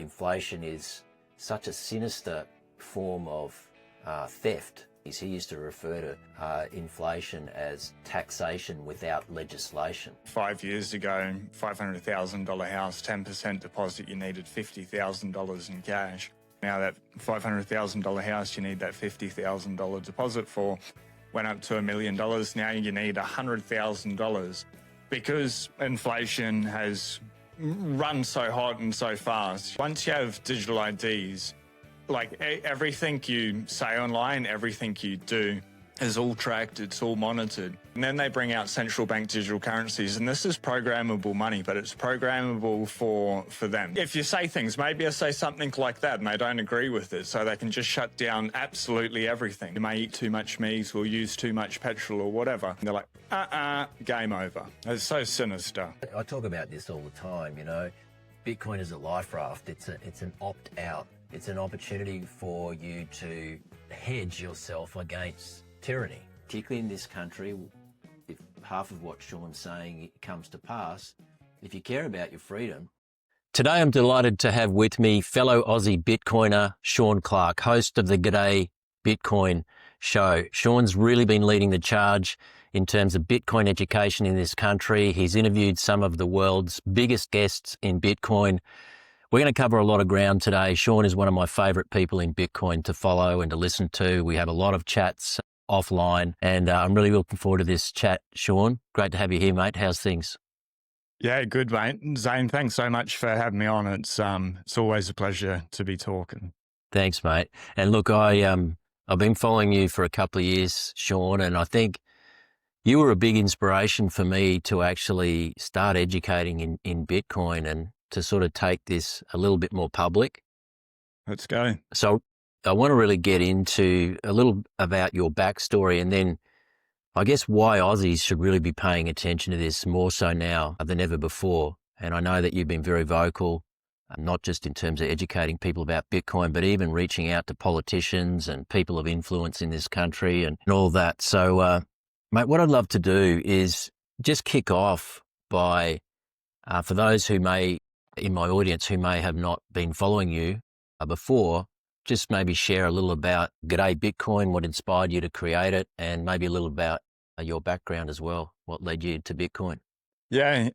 inflation is such a sinister form of theft. He used to refer to inflation as taxation without legislation. 5 years ago, $500,000 house, 10% deposit, you needed $50,000 in cash. Now that $500,000 house you need that $50,000 deposit for went up to $1 million. Now you need $100,000 because inflation has run so hot and so fast. Once you have digital IDs, like everything you say online, everything you do is all tracked, it's all monitored. And then they bring out central bank digital currencies, and this is programmable money, but it's programmable for them. If you say things, maybe I say something like that and they don't agree with it, so they can just shut down absolutely everything. You may eat too much meat or use too much petrol or whatever. And they're like, game over. It's so sinister. I talk about this all the time, you know. Bitcoin is a Life-Raft. It's an opt-out. It's an opportunity for you to hedge yourself against tyranny, particularly in this country. If half of what Sean's saying comes to pass, if you care about your freedom. Today I'm delighted to have with me fellow Aussie Bitcoiner Sean Clarke, host of the G'day Bitcoin show. Sean's really been leading the charge in terms of Bitcoin education in this country. He's interviewed some of the world's biggest guests in Bitcoin. We're going to cover a lot of ground today. Sean is one of my favorite people in Bitcoin to follow and to listen to. We have a lot of chats offline, and I'm really looking forward to this chat, Sean. Great to have you here, mate. How's things? Yeah, good, mate. Zane, thanks so much for having me on. It's always a pleasure to be talking. Thanks, mate. And look, I've been following you for a couple of years, Sean, and I think you were a big inspiration for me to actually start educating in Bitcoin and to sort of take this a little bit more public. Let's go. So I want to really get into a little about your backstory, and then I guess why Aussies should really be paying attention to this more so now than ever before. And I know that you've been very vocal, not just in terms of educating people about Bitcoin, but even reaching out to politicians and people of influence in this country and all that. So, mate, what I'd love to do is just kick off by, for those who may, in my audience, who may have not been following you before, just maybe share a little about G'day Bitcoin, what inspired you to create it, and maybe a little about your background as well, what led you to Bitcoin. Yeah.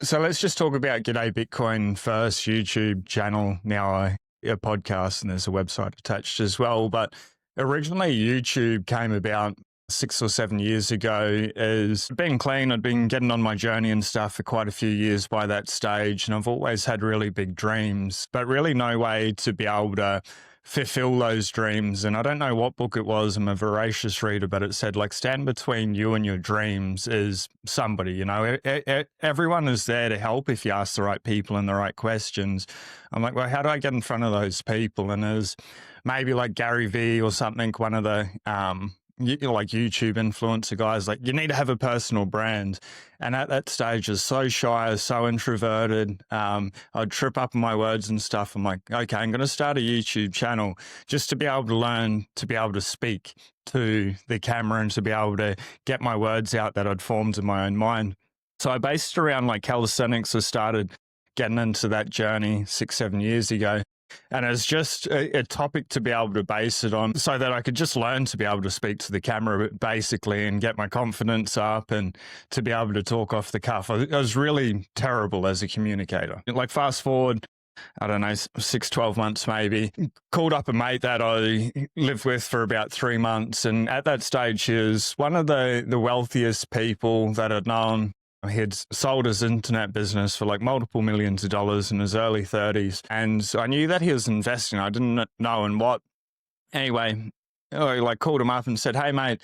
So let's just talk about G'day Bitcoin first. YouTube channel, now a podcast, and there's a website attached as well. But originally YouTube came about 6 or 7 years ago. As being clean, I'd been getting on my journey and stuff for quite a few years by that stage, and I've always had really big dreams, but really no way to be able to fulfill those dreams. And I don't know what book it was, I'm a voracious reader, but it said, like, stand between you and your dreams is somebody, you know. Everyone is there to help if you ask the right people and the right questions. I'm like, well, how do I get in front of those people? And there's maybe like Gary Vee or something, one of the like YouTube influencer guys, like, you need to have a personal brand. And at that stage I was so shy, so introverted. I'd trip up on my words and stuff. I'm like, okay, I'm going to start a YouTube channel just to be able to learn, to be able to speak to the camera and to be able to get my words out that I'd formed in my own mind. So I based it around like calisthenics. I started getting into that journey 6-7 years ago. And it's just a topic to be able to base it on so that I could just learn to be able to speak to the camera basically and get my confidence up and to be able to talk off the cuff. I was really terrible as a communicator. Like, fast forward, I don't know, 6-12 months maybe, called up a mate that I lived with for about 3 months. And at that stage, he was one of the wealthiest people that I'd known. He'd sold his internet business for like multiple millions of dollars in his early 30s. And I knew that he was investing. I didn't know in what. Anyway, I like called him up and said, hey, mate,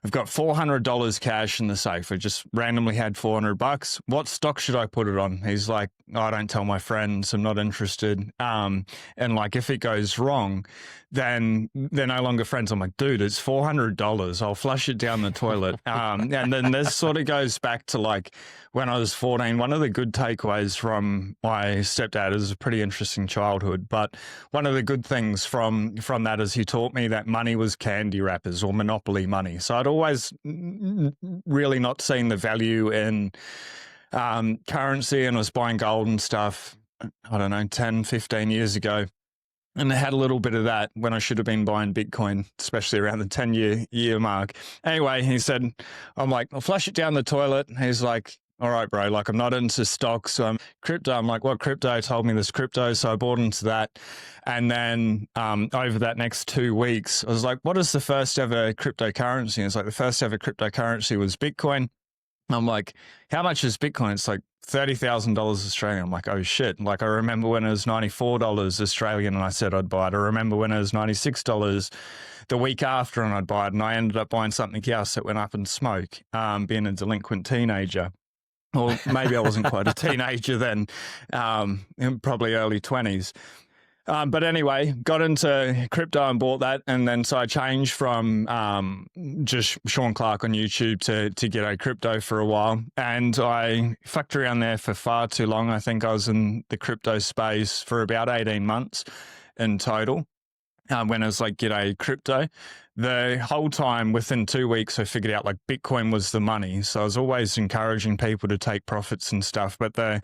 I've got $400 cash in the safe. I just randomly had $400. What stock should I put it on? He's like, oh, I don't tell my friends. I'm not interested. And like, if it goes wrong, then they're no longer friends. I'm like, dude, it's $400. I'll flush it down the toilet. And then this sort of goes back to like when I was 14. One of the good takeaways from my stepdad is a pretty interesting childhood. But one of the good things from that is he taught me that money was candy wrappers or monopoly money. So I'd always really not seen the value in currency and was buying gold and stuff I don't know, 10, 15 years ago. And I had a little bit of that when I should have been buying Bitcoin, especially around the 10-year mark. Anyway, he said, I'm like, I'll flush it down the toilet. He's like, all right, bro, like I'm not into stocks. So I'm crypto. I'm like, what crypto? He told me this crypto. So I bought into that. And then over that next 2 weeks, I was like, what is the first ever cryptocurrency? And it's like, the first ever cryptocurrency was Bitcoin. I'm like, how much is Bitcoin? It's like $30,000 Australian. I'm like, oh shit. Like I remember when it was $94 Australian and I said I'd buy it. I remember when it was $96 the week after and I'd buy it. And I ended up buying something else that went up in smoke, being a delinquent teenager. Or maybe I wasn't quite a teenager then, probably early 20s. But anyway, got into crypto and bought that. And then so I changed from just Sean Clarke on YouTube to G'day Crypto for a while. And I fucked around there for far too long. I think I was in the crypto space for about 18 months in total. When I was like G'day Crypto, the whole time within 2 weeks, I figured out like Bitcoin was the money. So I was always encouraging people to take profits and stuff. But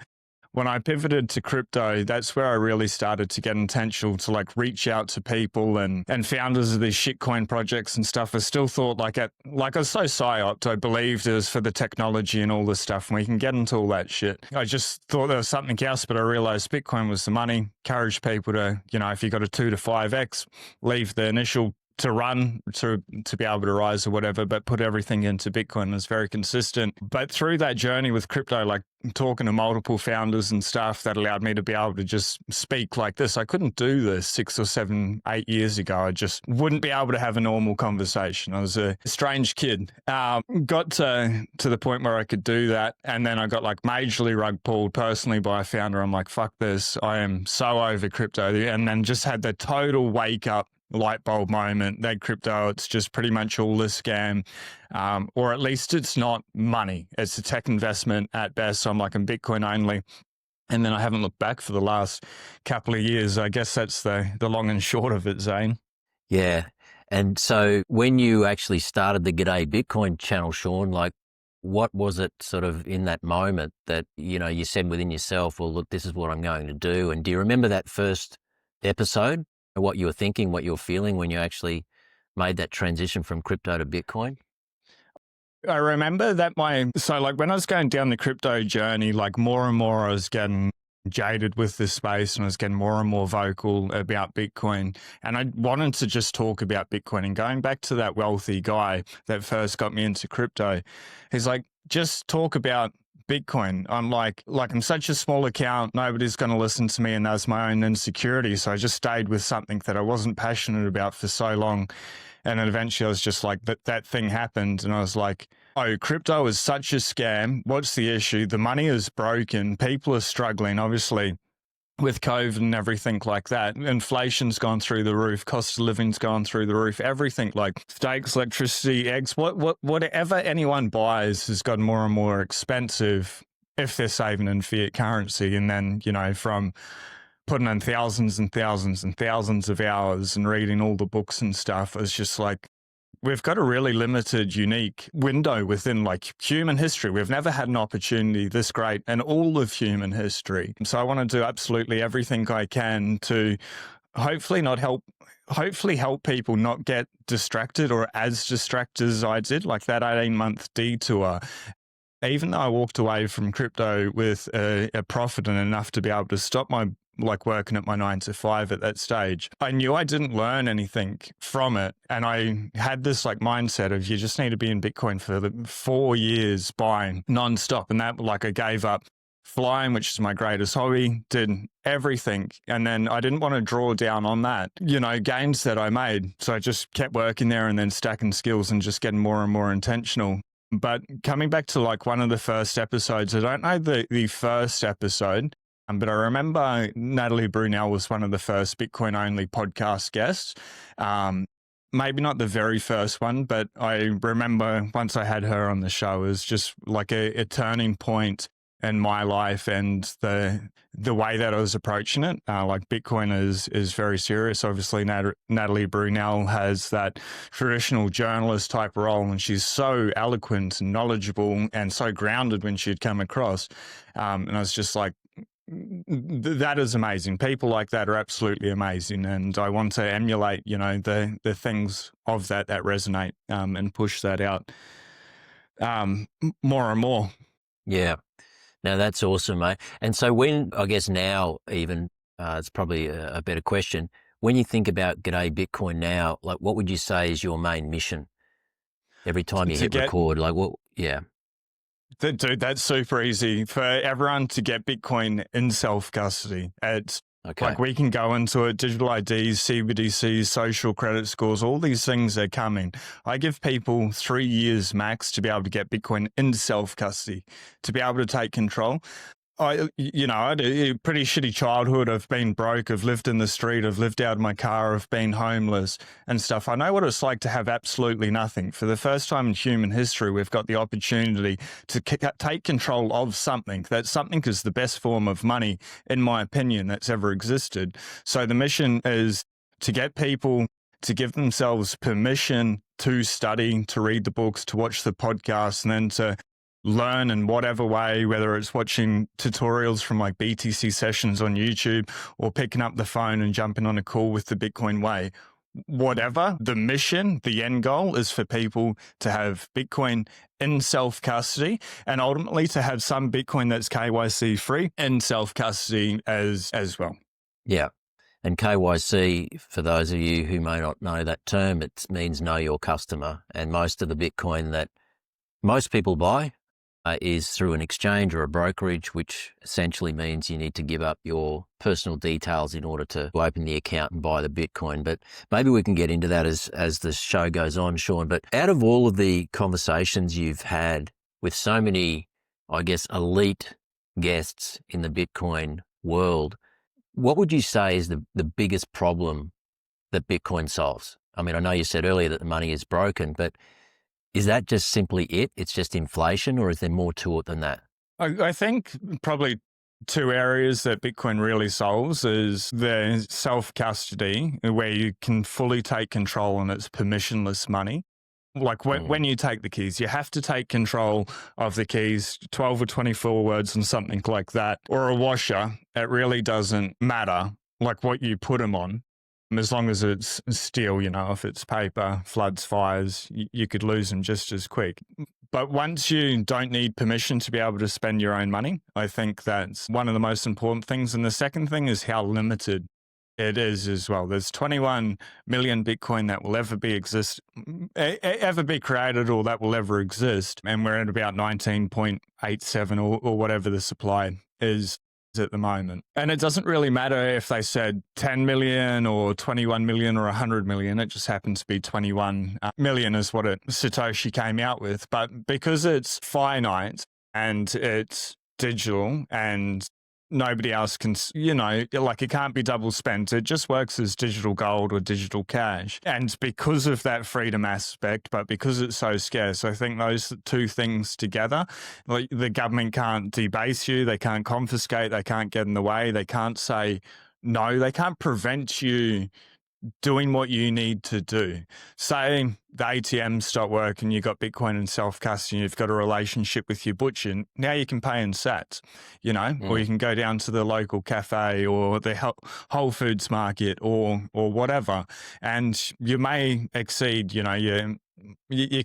when I pivoted to crypto, that's where I really started to get intentional to like reach out to people and founders of these shitcoin projects and stuff. I still thought like I was so psyoped. I believed it was for the technology and all this stuff, and we can get into all that shit. I just thought there was something else, but I realized Bitcoin was the money. Encourage people to, if you got a 2 to 5x, leave the initial to run to be able to rise or whatever, but put everything into Bitcoin. Is very consistent. But through that journey with crypto, like talking to multiple founders and stuff, that allowed me to be able to just speak like this. I couldn't do this 6 or 7, 8 years ago. I just wouldn't be able to have a normal conversation. I was a strange kid. Got to the point where I could do that. And then I got like majorly rug pulled personally by a founder. I'm like, fuck this. I am so over crypto. And then just had the total wake up light bulb moment that crypto, it's just pretty much all a scam, or at least it's not money. It's a tech investment at best. So I'm like, I'm Bitcoin only. And then I haven't looked back for the last couple of years. I guess that's the long and short of it, Zane. Yeah. And so when you actually started the G'day Bitcoin channel, Sean, like what was it sort of in that moment that, you said within yourself, well, look, this is what I'm going to do. And do you remember that first episode? What you were thinking, what you were feeling when you actually made that transition from crypto to Bitcoin? I remember that so like when I was going down the crypto journey, like more and more I was getting jaded with this space and I was getting more and more vocal about Bitcoin. And I wanted to just talk about Bitcoin. And going back to that wealthy guy that first got me into crypto, he's like, just talk about Bitcoin. I'm like I'm such a small account, nobody's going to listen to me, and that's my own insecurity. So I just stayed with something that I wasn't passionate about for so long. And then eventually I was just like, that thing happened. And I was like, oh, crypto is such a scam. What's the issue? The money is broken. People are struggling, obviously, with COVID and everything like that. Inflation's gone through the roof. Cost of living's gone through the roof. Everything like steaks, electricity, eggs, whatever anyone buys has gotten more and more expensive if they're saving in fiat currency. And then, from putting in thousands and thousands and thousands of hours and reading all the books and stuff, it's just like, we've got a really limited, unique window within like human history. We've never had an opportunity this great in all of human history. So I want to do absolutely everything I can to hopefully help people not get distracted or as distracted as I did, like that 18-month detour. Even though I walked away from crypto with a profit and enough to be able to stop my working at my 9 to 5 at that stage, I knew I didn't learn anything from it. And I had this mindset of you just need to be in Bitcoin for 4 years buying nonstop. And that I gave up flying, which is my greatest hobby, did everything. And then I didn't want to draw down on that, gains that I made. So I just kept working there and then stacking skills and just getting more and more intentional. But coming back to one of the first episodes, I don't know the first episode, but I remember Natalie Brunel was one of the first Bitcoin-only podcast guests. Maybe not the very first one, but I remember once I had her on the show, it was just like a turning point in my life and the way that I was approaching it. Bitcoin is very serious. Obviously, Natalie Brunel has that traditional journalist type role, and she's so eloquent and knowledgeable and so grounded when she'd come across. And I was just like, that is amazing. People like that are absolutely amazing. And I want to emulate, the things of that resonate, and push that out more and more. Yeah. Now that's awesome, mate. And so I guess now even, it's probably a better question. When you think about G'day Bitcoin now, like what would you say is your main mission? Every time you hit record, like what? Yeah. Dude, that's super easy for everyone to get Bitcoin in self-custody. It's Okay. like we can go into it, digital IDs, CBDCs, social credit scores, all these things are coming. I give people 3 years max to be able to get Bitcoin in self-custody, to be able to take control. I had a pretty shitty childhood. I've been broke. I've lived in the street. I've lived out of my car. I've been homeless and stuff. I know what it's like to have absolutely nothing. For the first time in human history, we've got the opportunity to take control of something. That something is the best form of money, in my opinion, that's ever existed. So the mission is to get people to give themselves permission to study, to read the books, to watch the podcasts, and then to learn in whatever way, whether it's watching tutorials from like BTC sessions on YouTube or picking up the phone and jumping on a call with the Bitcoin Way. Whatever the mission, the end goal is for people to have Bitcoin in self-custody and ultimately to have some Bitcoin that's KYC free in self-custody as well. Yeah. And KYC, for those of you who may not know that term, it means know your customer. And most of the Bitcoin that most people buy is through an exchange or a brokerage, which essentially means you need to give up your personal details in order to open the account and buy the Bitcoin. But maybe we can get into that as the show goes on, Sean. But out of all of the conversations you've had with so many, I guess, elite guests in the Bitcoin world, what would you say is the biggest problem that Bitcoin solves? I mean, I know you said earlier that the money is broken, but is that just simply it? It's just inflation, or is there more to it than that? I think probably two areas that Bitcoin really solves is the self-custody, where you can fully take control and it's permissionless money. Like when you take the keys, you have to take control of the keys, 12 or 24 words and something like that, or a washer. It really doesn't matter like what you put them on. As long as it's steel, if it's paper, floods, fires, you could lose them just as quick. But once you don't need permission to be able to spend your own money, I think that's one of the most important things. And the second thing is how limited it is as well. There's 21 million Bitcoin that will ever be created or that will ever exist. And we're at about 19.87 or whatever the supply is at the moment. And it doesn't really matter if they said 10 million or 21 million or 100 million. It just happens to be 21 million is what Satoshi came out with. But because it's finite and it's digital and nobody else can, like it can't be double spent. It just works as digital gold or digital cash. And because of that freedom aspect, but because it's so scarce, I think those two things together, like the government can't debase you, they can't confiscate, they can't get in the way, they can't say no, they can't prevent you doing what you need to do. Say the ATM stop working, you got Bitcoin in self-custody, you've got a relationship with your butcher. Now you can pay in sats, or you can go down to the local cafe or the Whole Foods market or whatever. And you may exceed, your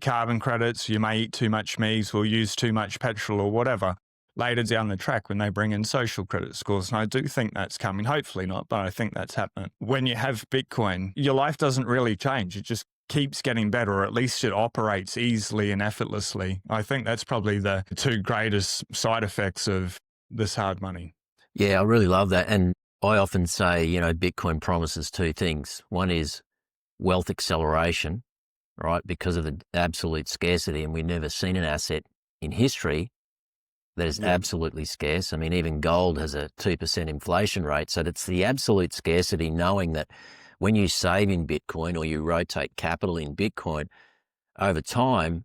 carbon credits, you may eat too much meat or use too much petrol or whatever later down the track when they bring in social credit scores. And I do think that's coming, hopefully not, but I think that's happening. When you have Bitcoin, your life doesn't really change. It just keeps getting better, or at least it operates easily and effortlessly. I think that's probably the two greatest side effects of this hard money. Yeah, I really love that. And I often say, Bitcoin promises two things. One is wealth acceleration, right? Because of the absolute scarcity. And we've never seen an asset in history that is absolutely scarce. I mean, even gold has a 2% inflation rate. So it's the absolute scarcity, knowing that when you save in Bitcoin or you rotate capital in Bitcoin, over time,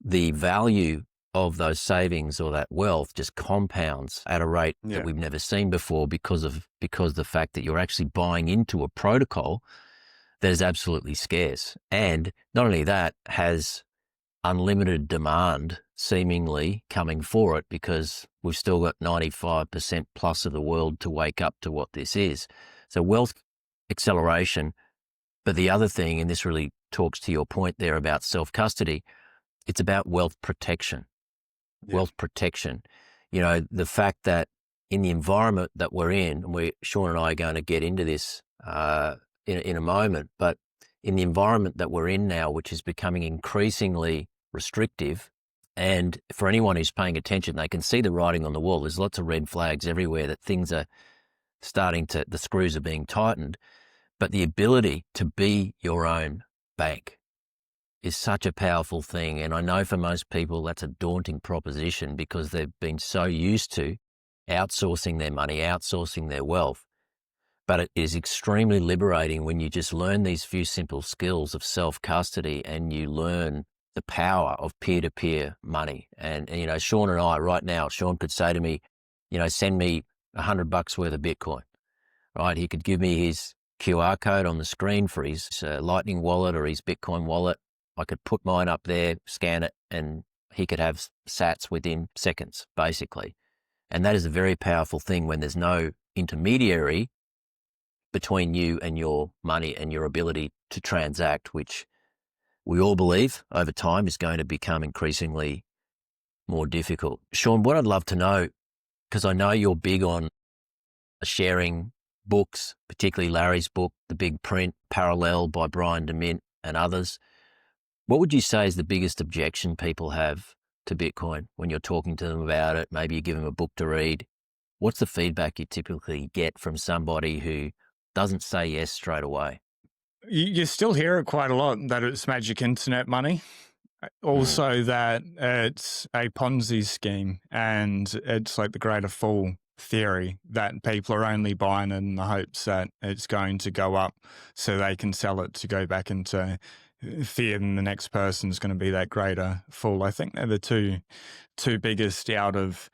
the value of those savings or that wealth just compounds at a rate that we've never seen before because the fact that you're actually buying into a protocol that is absolutely scarce. And not only that, has unlimited demand seemingly coming for it because we've still got 95% plus of the world to wake up to what this is. So wealth acceleration. But the other thing, and this really talks to your point there about self-custody, it's about wealth protection. Yeah. Wealth protection. You know, the fact that in the environment that we're in, and Sean and I are going to get into this in a moment, but in the environment that we're in now, which is becoming increasingly restrictive, and for anyone who's paying attention, they can see the writing on the wall. There's lots of red flags everywhere that things are the screws are being tightened. But the ability to be your own bank is such a powerful thing. And I know for most people that's a daunting proposition because they've been so used to outsourcing their money, outsourcing their wealth. But it is extremely liberating when you just learn these few simple skills of self-custody and you learn the power of peer-to-peer money. And you know, Sean and I right now, Sean could say to me, you know, send me $100 worth of Bitcoin, right? He could give me his QR code on the screen for his Lightning wallet or his Bitcoin wallet. I could put mine up there, scan it, and he could have sats within seconds, basically. And that is a very powerful thing when there's no intermediary between you and your money and your ability to transact, which we all believe over time is going to become increasingly more difficult. Sean, what I'd love to know, because I know you're big on sharing books, particularly Larry's book, The Big Print, Parallel by Brian DeMint and others. What would you say is the biggest objection people have to Bitcoin when you're talking to them about it? Maybe you give them a book to read. What's the feedback you typically get from somebody who doesn't say yes straight away? You still hear it quite a lot, that it's magic internet money. Also that it's a Ponzi scheme and it's like the greater fool theory, that people are only buying it in the hopes that it's going to go up so they can sell it to go back into fear and the next person's going to be that greater fool. I think they're the two biggest out of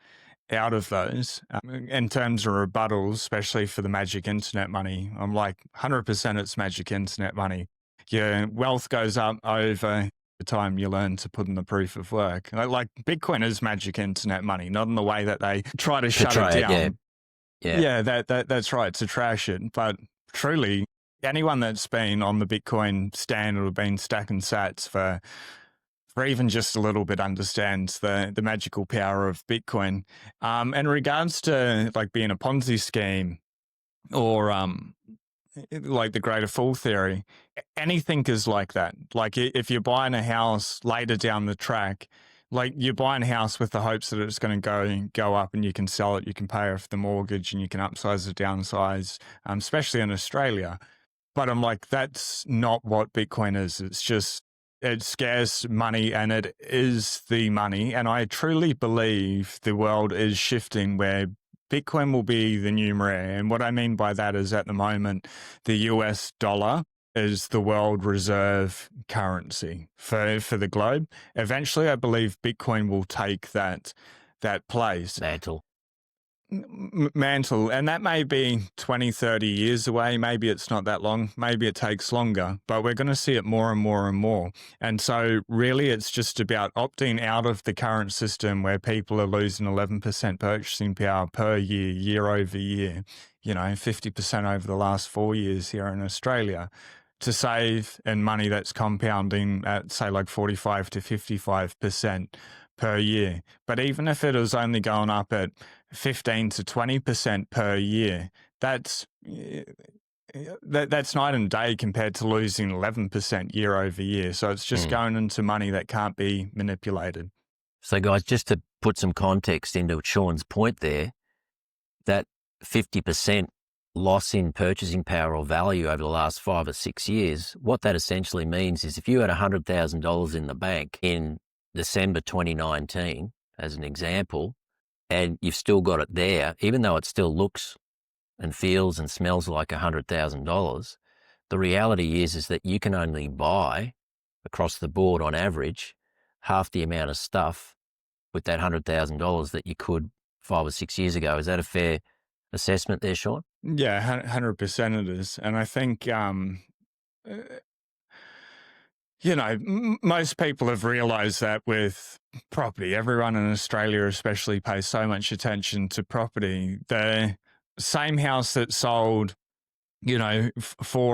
those. In terms of rebuttals, especially for the magic internet money, I'm like 100% it's magic internet money. Your wealth goes up over the time you learn to put in the proof of work. Like Bitcoin is magic internet money, not in the way that they try to shut it down. Yeah, that's right, to trash it. But truly, anyone that's been on the Bitcoin stand or been stacking sats for even just a little bit understands the magical power of Bitcoin. In regards to like being a Ponzi scheme or like the greater fool theory, anything is like that. Like if you're buying a house later down the track, like you're buying a house with the hopes that it's going to go up and you can sell it, you can pay off the mortgage and you can upsize or downsize, especially in Australia. But I'm like, that's not what Bitcoin is. It's scarce money and it is the money. And I truly believe the world is shifting where Bitcoin will be the numeraire. And what I mean by that is at the moment, the US dollar is the world reserve currency for the globe. Eventually, I believe Bitcoin will take that place. Mantle. And that may be 20, 30 years away. Maybe it's not that long. Maybe it takes longer, but we're going to see it more and more and more. And so really it's just about opting out of the current system where people are losing 11% purchasing power per year, year over year, 50% over the last 4 years here in Australia, to save in money that's compounding at say like 45 to 55% per year. But even if it is only going up at 15 to 20% per year, that's night and day compared to losing 11% year over year. So it's just going into money that can't be manipulated. So guys, just to put some context into Sean's point there, that 50% loss in purchasing power or value over the last 5 or 6 years, what that essentially means is if you had $100,000 in the bank in December 2019, as an example, and you've still got it there, even though it still looks and feels and smells like $100,000, the reality is that you can only buy across the board on average half the amount of stuff with that $100,000 that you could 5 or 6 years ago. Is that a fair assessment there, Sean? Yeah, 100% it is. And I think, Most people have realized that with property. Everyone in Australia especially pays so much attention to property. The same house that sold 4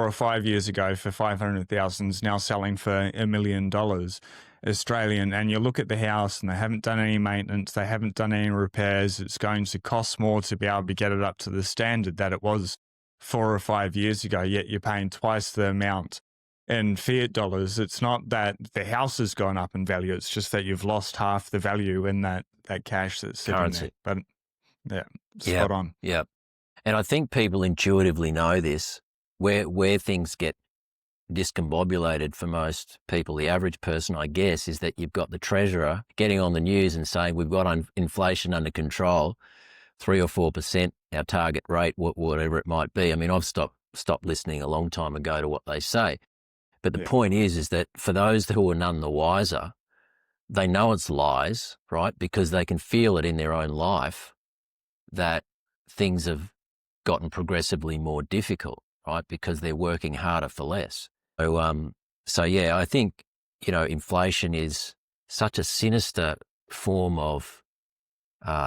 or 5 years ago for 500,000 is now selling for $1 million Australian. And you look at the house and they haven't done any maintenance, they haven't done any repairs. It's going to cost more to be able to get it up to the standard that it was 4 or 5 years ago, yet you're paying twice the amount in fiat dollars. It's not that the house has gone up in value, it's just that you've lost half the value in that cash that's sitting Currency. there. But yeah, spot on. Yeah. And I think people intuitively know this. Where things get discombobulated for most people, the average person, I guess, is that you've got the treasurer getting on the news and saying we've got inflation under control, 3 or 4%, our target rate, whatever it might be. I mean, I've stopped listening a long time ago to what they say. But the point is that for those who are none the wiser, they know it's lies, right? Because they can feel it in their own life that things have gotten progressively more difficult, right? Because they're working harder for less. So yeah, I think, inflation is such a sinister form of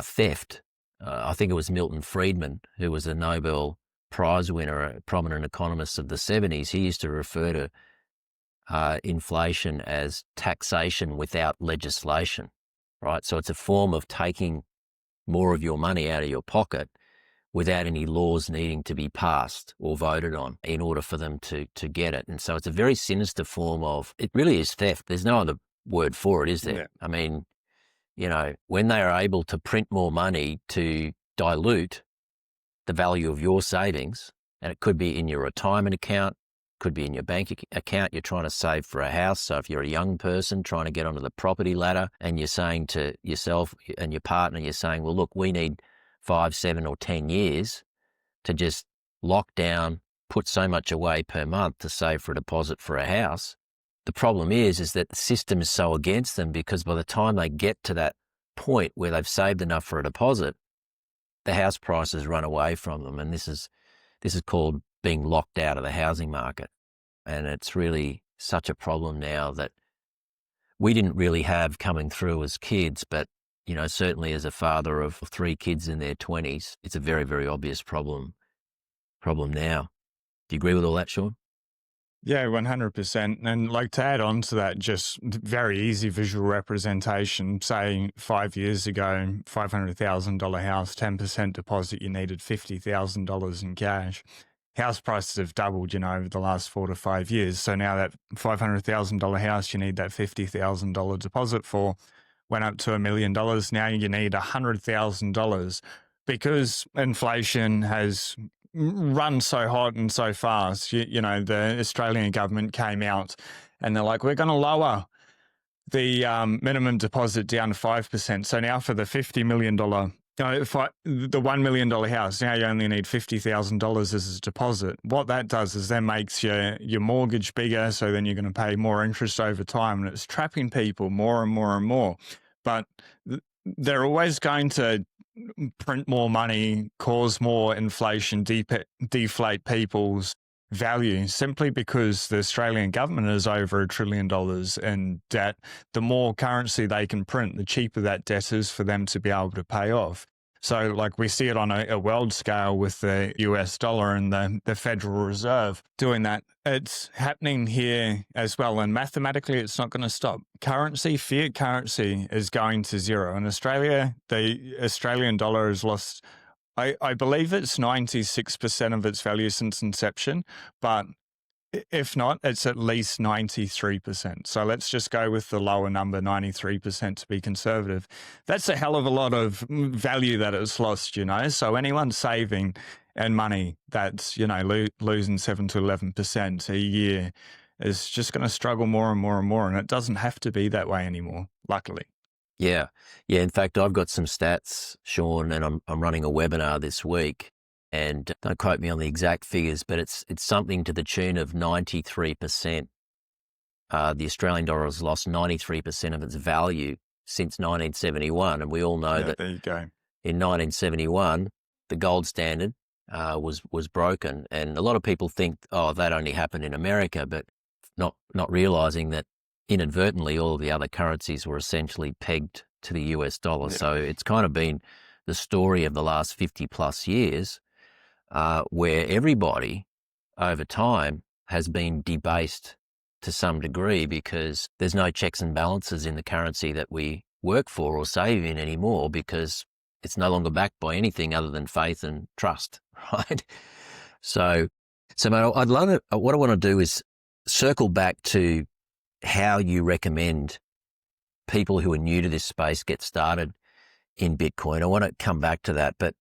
theft. I think it was Milton Friedman, who was a Nobel Prize winner, a prominent economist of the 70s. He used to refer to inflation as taxation without legislation, right? So it's a form of taking more of your money out of your pocket without any laws needing to be passed or voted on in order for them to get it. And so it's a very sinister form of, it really is theft. There's no other word for it, is there? Yeah. I mean, when they are able to print more money to dilute the value of your savings, and it could be in your retirement account, could be in your bank account, you're trying to save for a house. So if you're a young person trying to get onto the property ladder and you're saying to yourself and your partner, you're saying, well, look, we need 5, 7 or 10 years to just lock down, put so much away per month to save for a deposit for a house. The problem is that the system is so against them, because by the time they get to that point where they've saved enough for a deposit, the house prices run away from them. And this is called being locked out of the housing market. And it's really such a problem now that we didn't really have coming through as kids, but certainly as a father of 3 kids in their 20s, it's a very, very obvious problem now. Do you agree with all that, Sean? Yeah, 100%. And to add on to that, just very easy visual representation, say 5 years ago, $500,000 house, 10% deposit, you needed $50,000 in cash. House prices have doubled, over the last 4 to 5 years. So now that $500,000 house you need that $50,000 deposit for went up to $1 million. Now you need $100,000 because inflation has run so hot and so fast. The Australian government came out and they're like, we're going to lower the minimum deposit down to 5%. So now for the $50 million, the $1 million house, now you only need $50,000 as a deposit. What that does is then makes your mortgage bigger, so then you're going to pay more interest over time, and it's trapping people more and more and more. But they're always going to print more money, cause more inflation, deflate people's value, simply because the Australian government is over $1 trillion in debt. The more currency they can print, the cheaper that debt is for them to be able to pay off. So we see it on a world scale with the US dollar and the Federal Reserve doing that. It's happening here as well. And mathematically, it's not going to stop. Fiat currency is going to zero. In Australia, the Australian dollar has lost, I believe it's 96% of its value since inception, but if not, it's at least 93%. So let's just go with the lower number, 93% to be conservative. That's a hell of a lot of value that it's lost, So anyone saving and money that's, losing 7 to 11% a year is just going to struggle more and more and more. And it doesn't have to be that way anymore, luckily. Yeah. In fact, I've got some stats, Sean, and I'm running a webinar this week. And don't quote me on the exact figures, but it's something to the tune of 93%. The Australian dollar has lost 93% of its value since 1971. And we all know that there you go. In 1971, the gold standard was broken. And a lot of people think, that only happened in America, but not realizing that inadvertently, all of the other currencies were essentially pegged to the US dollar. Yeah. So it's kind of been the story of the last 50 plus years, where everybody over time has been debased to some degree because there's no checks and balances in the currency that we work for or save in anymore, because it's no longer backed by anything other than faith and trust, right? So mate, I'd love it. What I want to do is circle back to how you recommend people who are new to this space get started in Bitcoin. I want to come back to that, but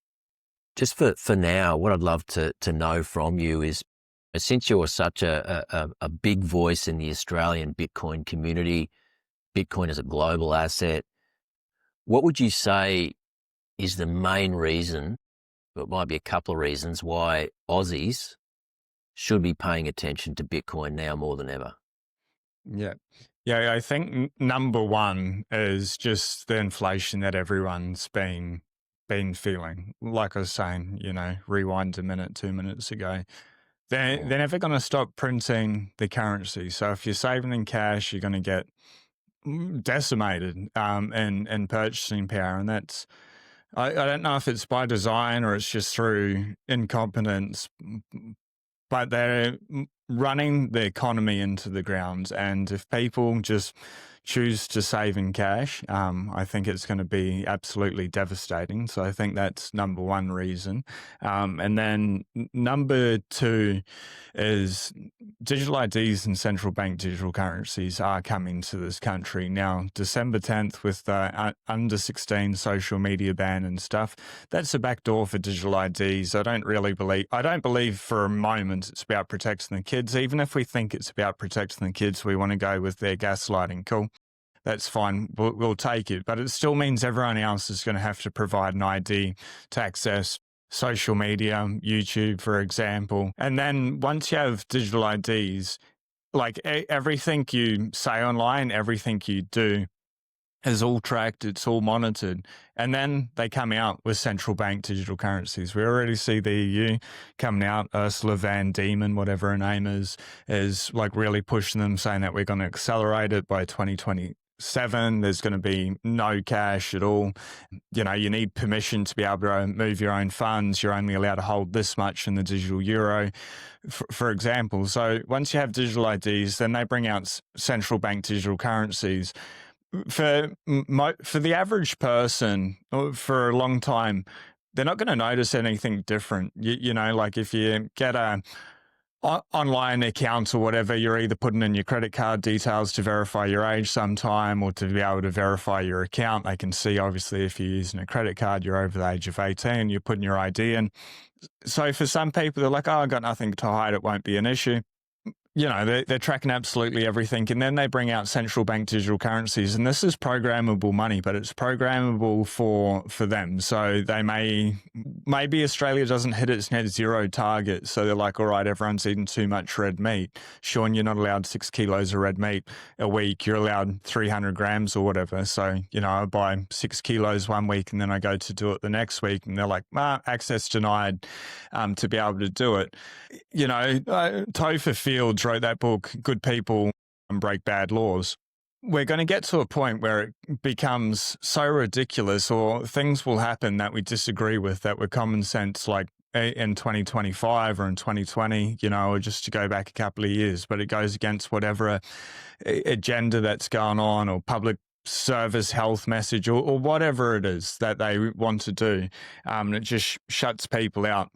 just for now, what I'd love to know from you is, since you're such a big voice in the Australian Bitcoin community, Bitcoin is a global asset, what would you say is the main reason, or it might be a couple of reasons, why Aussies should be paying attention to Bitcoin now more than ever? Yeah. Yeah, I think number one is just the inflation that everyone's been feeling. Like I was saying, rewind a minute, 2 minutes ago. They're never going to stop printing the currency. So if you're saving in cash, you're going to get decimated in purchasing power. And that's, I don't know if it's by design or it's just through incompetence, but they're running the economy into the ground. And if people just choose to save in cash, I think it's going to be absolutely devastating. So I think that's number one reason. And then number two is digital IDs and central bank digital currencies are coming to this country. Now, December 10th with the under 16 social media ban and stuff, that's a backdoor for digital IDs. I don't believe for a moment it's about protecting the kids. Even if we think it's about protecting the kids, we want to go with their gaslighting. Cool. That's fine. We'll take it. But it still means everyone else is going to have to provide an ID to access social media, YouTube, for example. And then once you have digital IDs, like everything you say online, everything you do is all tracked, it's all monitored. And then they come out with central bank digital currencies. We already see the EU coming out, Ursula von der Leyen, whatever her name is like really pushing them, saying that we're going to accelerate it by 2027. There's going to be no cash at all. You need permission to be able to move your own funds. You're only allowed to hold this much in the digital euro, for example. So once you have digital IDs, then they bring out central bank digital currencies. For the average person, for a long time, they're not going to notice anything different. Like if you get a online account or whatever, you're either putting in your credit card details to verify your age sometime or to be able to verify your account. They can see, obviously, if you're using a credit card, you're over the age of 18, you're putting your ID in. So for some people, they're like, oh, I've got nothing to hide, it won't be an issue. They're tracking absolutely everything. And then they bring out central bank digital currencies. And this is programmable money, but it's programmable for them. So they maybe Australia doesn't hit its net zero target. So they're like, all right, everyone's eating too much red meat. Sean, you're not allowed 6 kilos of red meat a week. You're allowed 300 grams or whatever. So, I buy 6 kilos one week and then I go to do it the next week. And they're like, access denied to be able to do it. Topher Fields wrote that book, Good People Break Bad Laws. We're going to get to a point where it becomes so ridiculous, or things will happen that we disagree with that were common sense, like in 2025 or in 2020, or just to go back a couple of years, but it goes against whatever agenda that's going on, or public service health message, or whatever it is that they want to do. It just shuts people out.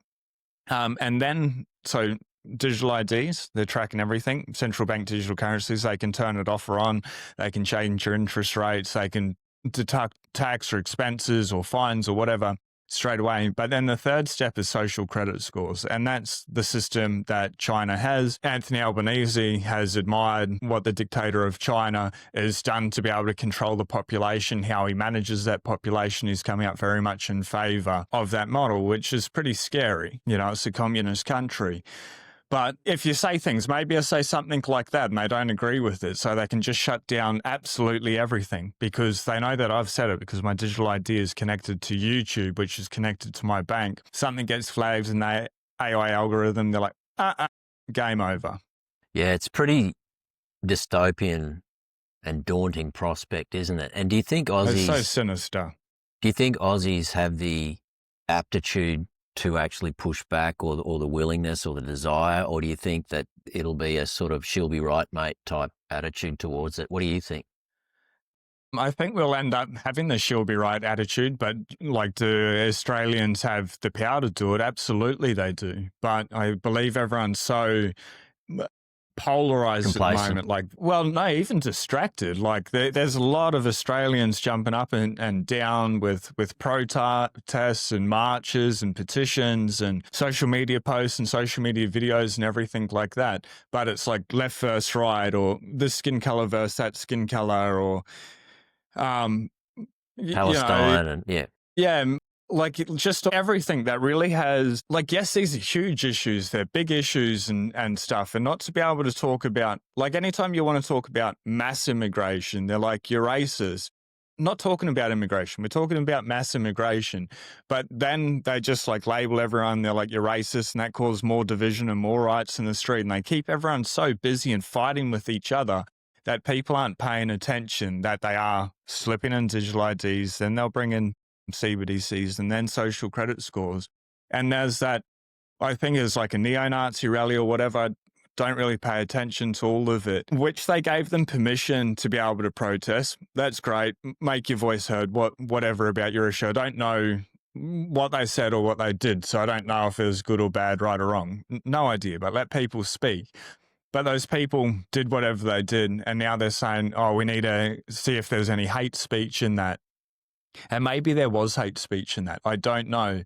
And then, so digital IDs, they're tracking everything. Central bank digital currencies, they can turn it off or on. They can change your interest rates. They can deduct tax or expenses or fines or whatever straight away. But then the third step is social credit scores. And that's the system that China has. Anthony Albanese has admired what the dictator of China has done to be able to control the population, how he manages that population. He's coming out very much in favor of that model, which is pretty scary. It's a communist country. But if you say things, maybe I say something like that and they don't agree with it, so they can just shut down absolutely everything because they know that I've said it, because my digital ID is connected to YouTube, which is connected to my bank. Something gets flagged in the AI algorithm, they're like, game over. Yeah, it's pretty dystopian and daunting prospect, isn't it? And do you think It's so Aussies sinister. have the aptitude to actually push back, or the willingness or the desire, or do you think that it'll be a sort of she'll be right, mate type attitude towards it? What do you think? I think we'll end up having the she'll be right attitude, but like, do Australians have the power to do it? Absolutely they do. But I believe everyone's so polarized at the Complacent. moment. Like, well, no, even distracted. Like, there's a lot of Australians jumping up and down with protests and marches and petitions and social media posts and social media videos and everything like that. But it's like left versus right, or this skin color versus that skin color, or Palestine and yeah, like just everything that really has, like, yes, these are huge issues, they're big issues and stuff, and not to be able to talk about, like, anytime you want to talk about mass immigration, they're like, you're racist. Not talking about immigration, we're talking about mass immigration, but then they just like label everyone, they're like, you're racist, and that causes more division and more riots in the street, and they keep everyone so busy and fighting with each other that people aren't paying attention that they are slipping in digital IDs, then they'll bring in CBDCs and then social credit scores. And there's that, I think it's like a neo-Nazi rally or whatever, don't really pay attention to all of it, which they gave them permission to be able to protest. That's great. Make your voice heard, whatever about your issue. I don't know what they said or what they did, so I don't know if it was good or bad, right or wrong. No idea, but let people speak. But those people did whatever they did, and now they're saying, oh, we need to see if there's any hate speech in that. And maybe there was hate speech in that. I don't know.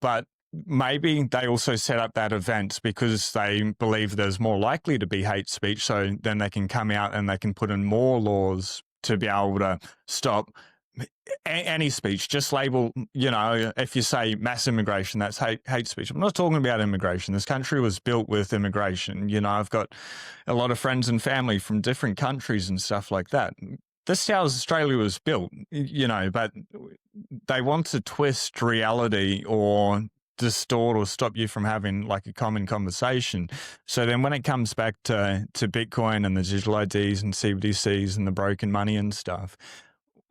But maybe they also set up that event because they believe there's more likely to be hate speech. So then they can come out and they can put in more laws to be able to stop any speech. Just label, if you say mass immigration, that's hate speech. I'm not talking about immigration. This country was built with immigration. I've got a lot of friends and family from different countries and stuff like that. This is how Australia was built, but they want to twist reality or distort or stop you from having like a common conversation. So then when it comes back to Bitcoin and the digital IDs and CBDCs and the broken money and stuff,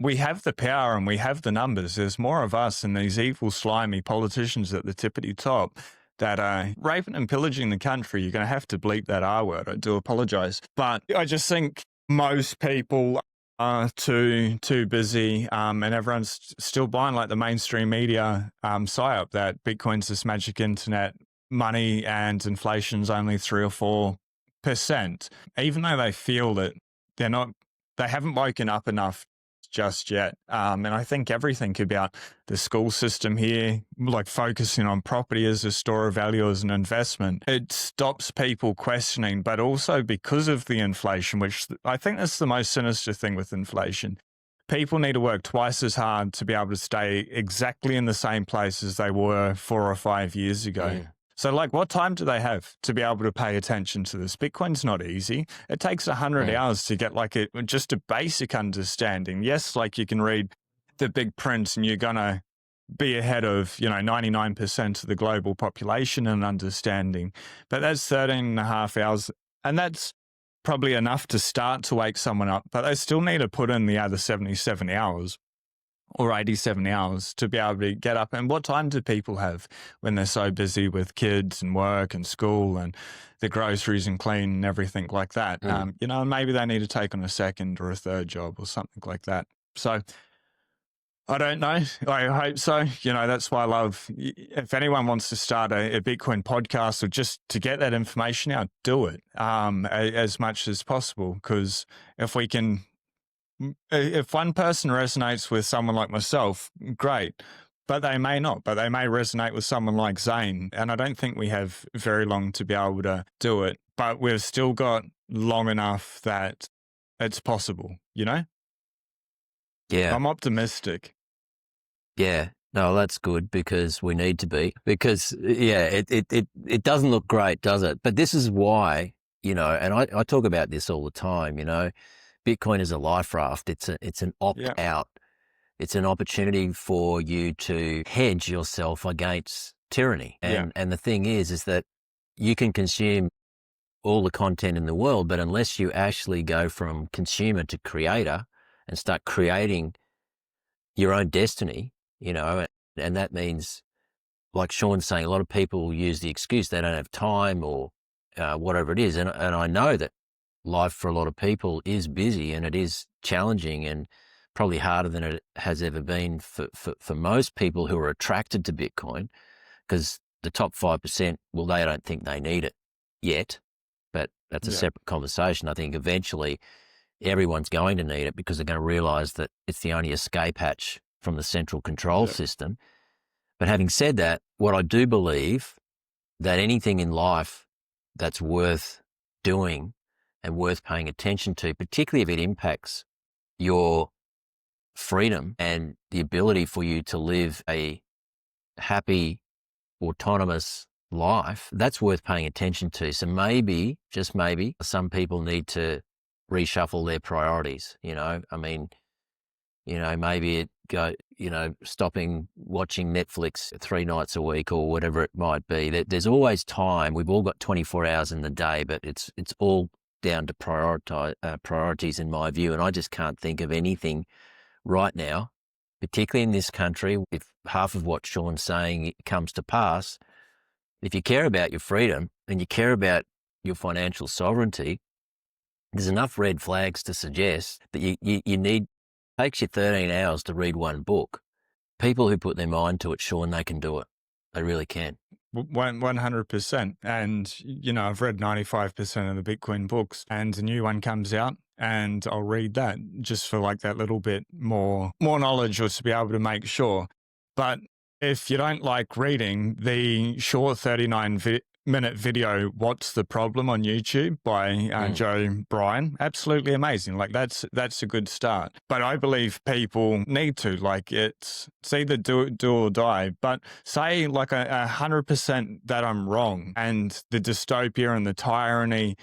we have the power and we have the numbers. There's more of us and these evil, slimy politicians at the tippity top that are raping and pillaging the country. You're going to have to bleep that R word. I do apologize. But I just think most people are too busy, and everyone's still buying like the mainstream media psyop that Bitcoin's this magic internet money and inflation's only 3 or 4%, even though they feel that they haven't woken up enough just yet. And I think everything about the school system here, like focusing on property as a store of value, as an investment, it stops people questioning. But also because of the inflation, which I think that's the most sinister thing with inflation, people need to work twice as hard to be able to stay exactly in the same place as they were 4 or 5 years ago. Yeah. So, like, what time do they have to be able to pay attention to this? Bitcoin's not easy. It takes 100 hours to get like just a basic understanding. Yes, like you can read the big print and you're going to be ahead of, 99% of the global population in understanding. But that's 13 and a half hours. And that's probably enough to start to wake someone up. But they still need to put in the other 77 hours. Or 87 hours to be able to get up. And what time do people have when they're so busy with kids and work and school and the groceries and clean and everything like that? Maybe they need to take on a second or a third job or something like that. So I don't know. I hope so. That's why I love, if anyone wants to start a Bitcoin podcast or just to get that information out, do it as much as possible. Because if one person resonates with someone like myself, great, but they may not, but they may resonate with someone like Zane. And I don't think we have very long to be able to do it, but we've still got long enough that it's possible, Yeah. I'm optimistic. Yeah. No, that's good because we need to be, because it doesn't look great, does it? But this is why, and I talk about this all the time, Bitcoin is a Life-Raft. It's an opt-out. Yeah. It's an opportunity for you to hedge yourself against tyranny. And the thing is that you can consume all the content in the world, but unless you actually go from consumer to creator and start creating your own destiny, and that means, like Sean's saying, a lot of people use the excuse they don't have time or whatever it is. And I know that life for a lot of people is busy and it is challenging and probably harder than it has ever been for most people who are attracted to Bitcoin, because the top 5%, well, they don't think they need it yet, but that's a separate conversation. I think eventually everyone's going to need it because they're going to realize that it's the only escape hatch from the central control system. But having said that, what I do believe that anything in life that's worth doing and worth paying attention to, particularly if it impacts your freedom and the ability for you to live a happy, autonomous life, that's worth paying attention to. So maybe, just maybe, some people need to reshuffle their priorities. Maybe it go, stopping watching Netflix 3 nights a week or whatever it might be. There's always time. We've all got 24 hours in the day, but it's all down to priorities in my view. And I just can't think of anything right now, particularly in this country, if half of what Sean's saying comes to pass. If you care about your freedom and you care about your financial sovereignty, there's enough red flags to suggest that you need. Takes you 13 hours to read one book. People who put their mind to it, Sean, they can do it. They really can. 100%. And, I've read 95% of the Bitcoin books, and a new one comes out and I'll read that just for like that little bit more knowledge, or to be able to make sure. But if you don't like reading, the short 39-minute video, What's the Problem on YouTube by Joe Bryan, absolutely amazing. Like that's a good start. But I believe people need to, like, it's either do or die. But say like 100% that I'm wrong and the dystopia and the tyranny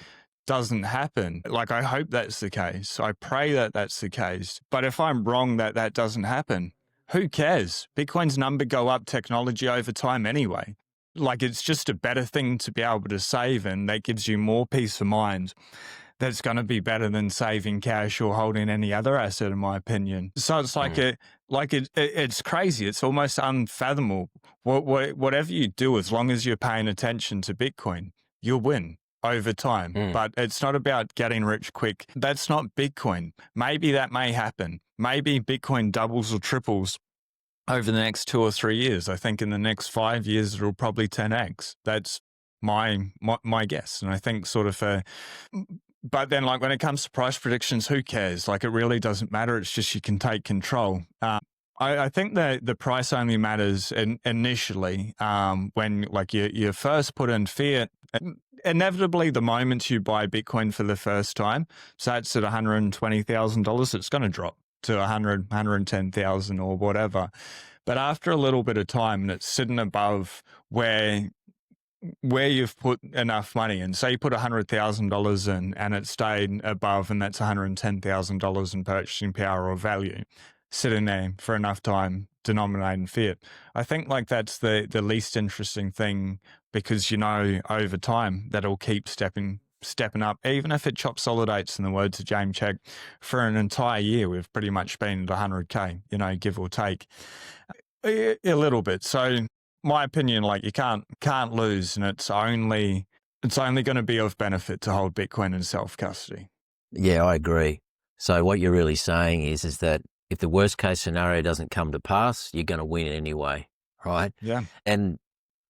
doesn't happen. Like, I hope that's the case. I pray that that's the case. But if I'm wrong that doesn't happen, who cares? Bitcoin's number go up technology over time anyway. Like, it's just a better thing to be able to save, and that gives you more peace of mind. That's going to be better than saving cash or holding any other asset, in my opinion. So it's it's crazy. It's almost unfathomable. Whatever you do, as long as you're paying attention to Bitcoin, you'll win over time. But it's not about getting rich quick. That's not Bitcoin. Maybe that may happen. Maybe Bitcoin doubles or triples over the next 2 or 3 years. I think in the next 5 years, it'll probably 10x. That's my guess. And I think but then, like, when it comes to price predictions, who cares? Like, it really doesn't matter. It's just you can take control. I think that the price only matters initially when, like, you first put in fiat. Inevitably, the moment you buy Bitcoin for the first time, so it's at $120,000, it's going to drop to 100, 110,000 or whatever. But after a little bit of time, and it's sitting above where you've put enough money, and say you put $100,000 in and it stayed above, and that's $110,000 in purchasing power or value, sitting there for enough time, denominating fiat. I think like that's the least interesting thing, because over time that'll keep stepping up, even if it consolidates, in the words of James Check, for an entire year. We've pretty much been at 100K, give or take a little bit. So my opinion, like, you can't lose, and it's only going to be of benefit to hold Bitcoin in self-custody. Yeah, I agree. So what you're really saying is that if the worst case scenario doesn't come to pass, you're going to win anyway, right? Yeah. And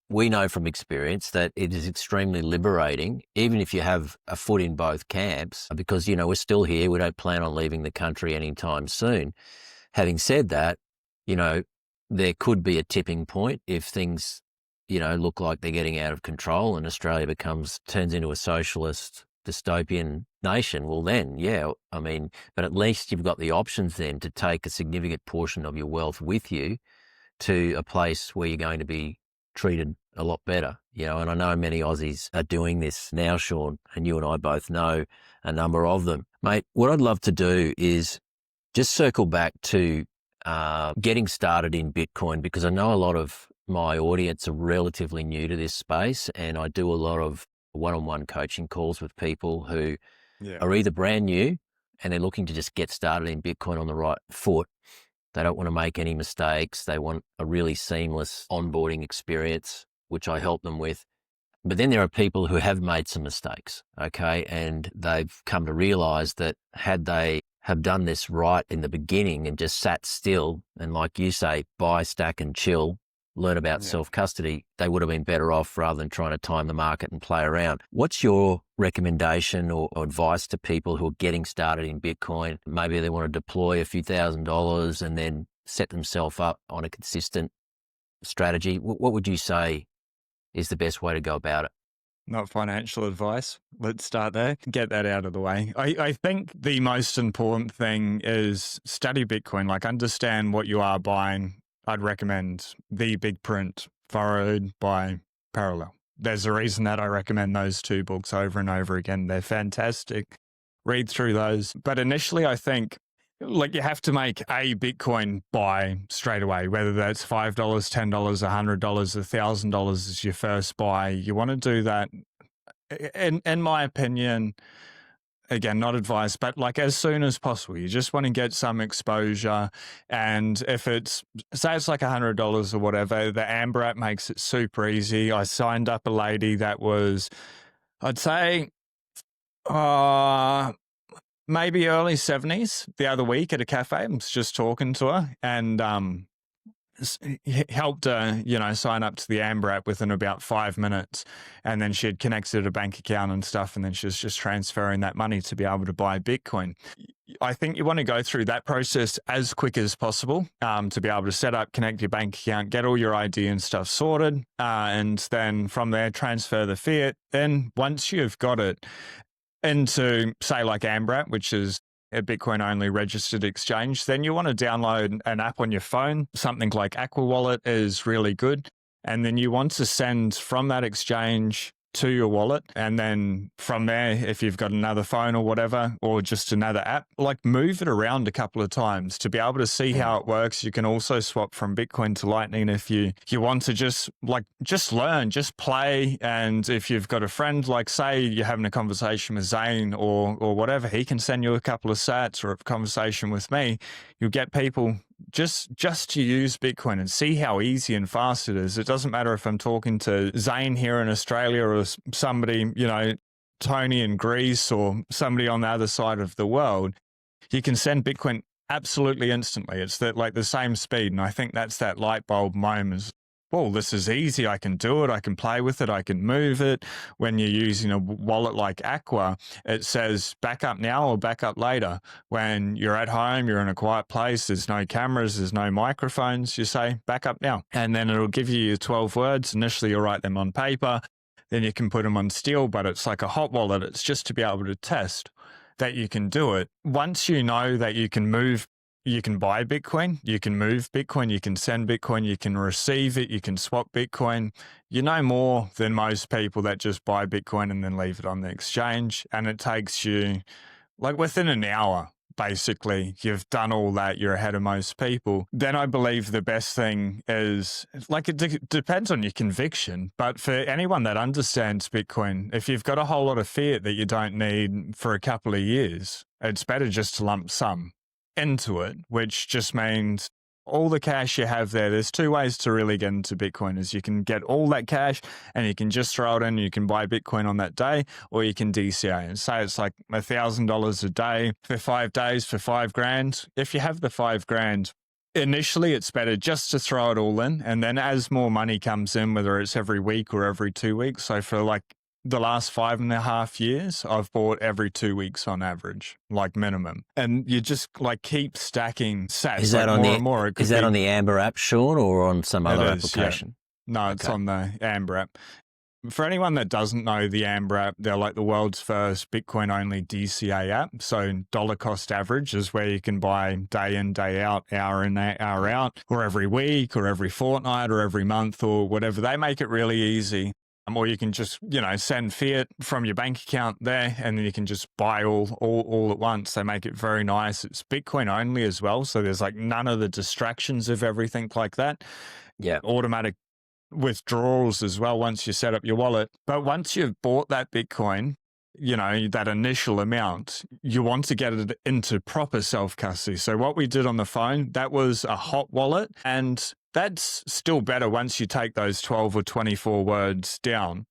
we know from experience that it is extremely liberating, even if you have a foot in both camps, because, we're still here. We don't plan on leaving the country anytime soon. Having said that, there could be a tipping point if things, look like they're getting out of control and Australia turns into a socialist dystopian nation. Well, then, but at least you've got the options then to take a significant portion of your wealth with you to a place where you're going to be treated a lot better, and I know many Aussies are doing this now, Sean, and you and I both know a number of them. Mate, what I'd love to do is just circle back to getting started in Bitcoin, because I know a lot of my audience are relatively new to this space, and I do a lot of one-on-one coaching calls with people who Yeah. are either brand new and they're looking to just get started in Bitcoin on the right foot. They don't want to make any mistakes. They want a really seamless onboarding experience, which I help them with. But then there are people who have made some mistakes, okay? And they've come to realize that had they have done this right in the beginning and just sat still and, like you say, buy, stack and chill, learn about self-custody, they would have been better off rather than trying to time the market and play around. What's your recommendation or advice to people who are getting started in Bitcoin? Maybe they want to deploy a few $1,000s and then set themselves up on a consistent strategy. What would you say is the best way to go about it? Not financial advice. Let's start there. Get that out of the way. I think the most important thing is study Bitcoin, like understand what you are buying. I'd recommend The Big Print, Followed by Parallel. There's a reason that I recommend those two books over and over again. They're fantastic. Read through those. But initially, I think like you have to make a Bitcoin buy straight away, whether that's $5, $10, $100, $1,000 is your first buy. You want to do that, in my opinion, again, not advice, but like as soon as possible. You just want to get some exposure. And if it's, say it's like $100 or whatever, the Amber app makes it super easy. I signed up a lady that was, I'd say, maybe early 70s the other week at a cafe. I was just talking to her and helped her, sign up to the Amber app within about 5 minutes. And then she had connected a bank account and stuff. And then she was just transferring that money to be able to buy Bitcoin. I think you want to go through that process as quick as possible to be able to set up, connect your bank account, get all your ID and stuff sorted. And then from there, transfer the fiat. Then once you've got it, into, say, like Amber app, which is a Bitcoin-only registered exchange, then you want to download an app on your phone. Something like Aqua Wallet is really good. And then you want to send from that exchange to your wallet. And then from there, if you've got another phone or whatever, or just another app, like move it around a couple of times to be able to see how it works. You can also swap from Bitcoin to Lightning if you want to just learn, just play. And if you've got a friend, like say you're having a conversation with Zane or whatever, he can send you a couple of sats, or a conversation with me. You'll get people just to use Bitcoin and see how easy and fast it is. It doesn't matter if I'm talking to Zane here in Australia or somebody, Tony in Greece or somebody on the other side of the world. You can send Bitcoin absolutely instantly. It's like the same speed. And I think that's that light bulb moment. Well, this is easy. I can do it. I can play with it. I can move it. When you're using a wallet like Aqua, it says back up now or back up later. When you're at home, you're in a quiet place, there's no cameras, there's no microphones, you say back up now. And then it'll give you your 12 words. Initially, you'll write them on paper. Then you can put them on steel, but it's like a hot wallet. It's just to be able to test that you can do it. Once you know that you can move, you can buy Bitcoin, you can move Bitcoin, you can send Bitcoin, you can receive it, you can swap Bitcoin. You know more than most people that just buy Bitcoin and then leave it on the exchange. And it takes you like within an hour, basically, you've done all that, you're ahead of most people. Then I believe the best thing is, like it depends on your conviction, but for anyone that understands Bitcoin, if you've got a whole lot of fiat that you don't need for a couple of years, it's better just to lump sum into it, which just means all the cash you have there. There's two ways to really get into Bitcoin: is you can get all that cash and you can just throw it in, you can buy Bitcoin on that day, or you can DCA and say it's like $1,000 a day for 5 days for $5,000. If you have the $5,000, initially it's better just to throw it all in. And then as more money comes in, whether it's every week or every 2 weeks, so for like the last 5.5 years, I've bought every 2 weeks on average, like minimum. And you just like keep stacking sats. Is that like on more the and more. is that on the Amber app, Sean, or on some other application? Yeah. No, it's on the Amber app. For anyone that doesn't know the Amber app, they're like the world's first Bitcoin-only DCA app. So dollar cost average is where you can buy day in, day out, hour in, hour out, or every week, or every fortnight, or every month, or whatever. They make it really easy. Or you can just, send fiat from your bank account there, and then you can just buy all at once. They make it very nice. It's Bitcoin only as well, so there's like none of the distractions of everything like that. Yeah. Automatic withdrawals as well once you set up your wallet. But once you've bought that Bitcoin, that initial amount, you want to get it into proper self-custody. So what we did on the phone, that was a hot wallet, and that's still better once you take those 12 or 24 words down.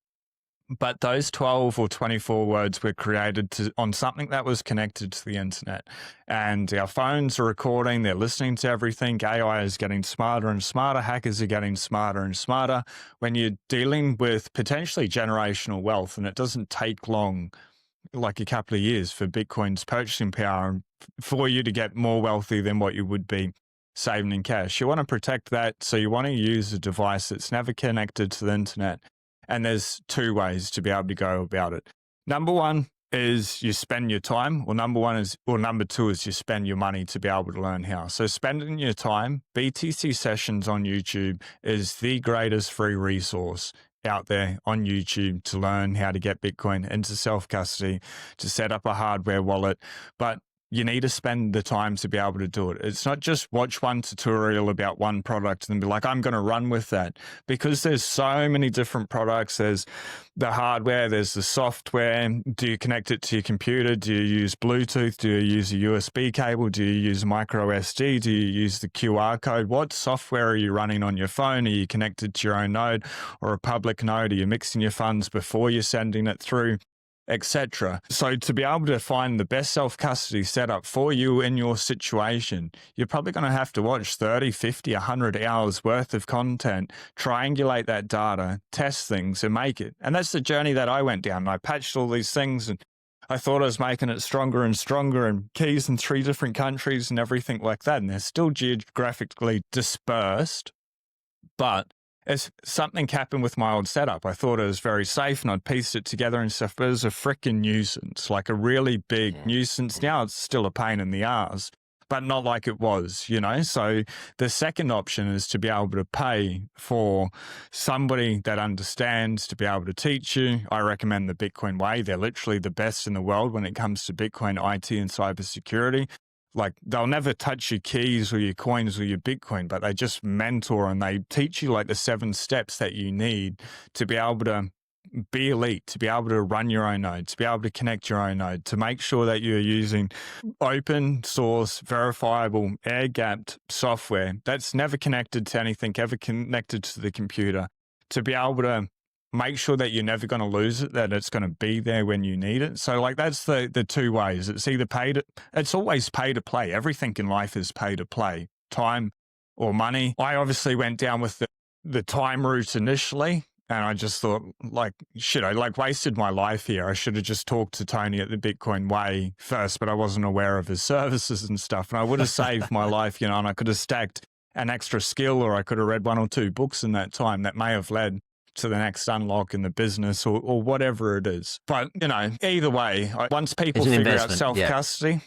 But those 12 or 24 words were created on something that was connected to the internet. And our phones are recording, they're listening to everything. AI is getting smarter and smarter. Hackers are getting smarter and smarter. When you're dealing with potentially generational wealth, and it doesn't take long, like a couple of years, for Bitcoin's purchasing power for you to get more wealthy than what you would be saving in cash. You want to protect that. So you want to use a device that's never connected to the internet. And there's two ways to be able to go about it. Number one is you spend your time, or number two is you spend your money to be able to learn how. So spending your time, BTC Sessions on YouTube is the greatest free resource out there on YouTube to learn how to get Bitcoin into self-custody, to set up a hardware wallet. But you need to spend the time to be able to do it. It's not just watch one tutorial about one product and be like, I'm going to run with that, because there's so many different products. There's the hardware, there's the software. Do you connect it to your computer? Do you use Bluetooth? Do you use a USB cable? Do you use micro SD? Do you use the QR code? What software are you running on your phone? Are you connected to your own node or a public node? Are you mixing your funds before you're sending it through, etc.? So to be able to find the best self-custody setup for you in your situation, you're probably going to have to watch 30, 50, 100 hours worth of content, triangulate that data, test things and make it. And that's the journey that I went down. I patched all these things and I thought I was making it stronger and stronger, and keys in 3 different countries and everything like that. And they're still geographically dispersed, but as something happened with my old setup, I thought it was very safe and I'd pieced it together and stuff, but it was a freaking nuisance, like a really big nuisance. Now it's still a pain in the ass, but not like it was, So the second option is to be able to pay for somebody that understands to be able to teach you. I recommend the Bitcoin Way. They're literally the best in the world when it comes to Bitcoin, IT, and cybersecurity. Like, they'll never touch your keys or your coins or your Bitcoin, but they just mentor and they teach you like the 7 steps that you need to be able to be elite, to be able to run your own node, to be able to connect your own node, to make sure that you're using open source, verifiable, air-gapped software that's never connected to anything, ever connected to the computer, to be able to make sure that you're never going to lose it, that it's going to be there when you need it. So like, that's the 2 ways. It's either it's always pay to play. Everything in life is pay to play, time or money. I obviously went down with the time route initially, and I just thought, like, shit, I wasted my life here. I should have just talked to Tony at the Bitcoin Way first, but I wasn't aware of his services and stuff. And I would have saved my life, and I could have stacked an extra skill, or I could have read 1 or 2 books in that time that may have led to the next unlock in the business or whatever it is. But, either way, once people figure out self-custody,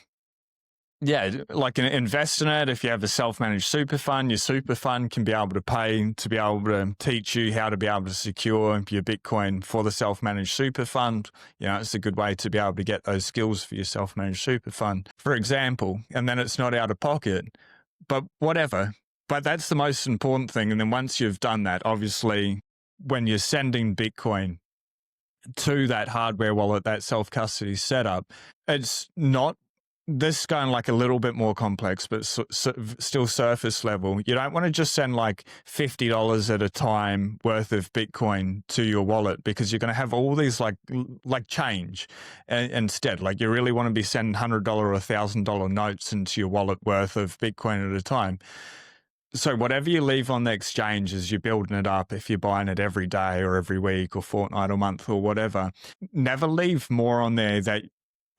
like invest in it. If you have a self-managed super fund, your super fund can be able to pay to be able to teach you how to be able to secure your Bitcoin for the self-managed super fund. It's a good way to be able to get those skills for your self-managed super fund, for example, and then it's not out of pocket, but whatever. But that's the most important thing. And then once you've done that, obviously, when you're sending Bitcoin to that hardware wallet, that self-custody setup, it's not this going like a little bit more complex, but still surface level. You don't want to just send like $50 at a time worth of Bitcoin to your wallet, because you're going to have all these like change instead. Like, you really want to be sending $100 or $1,000 notes into your wallet worth of Bitcoin at a time. So whatever you leave on the exchange as you're building it up, if you're buying it every day or every week or fortnight or month or whatever, never leave more on there that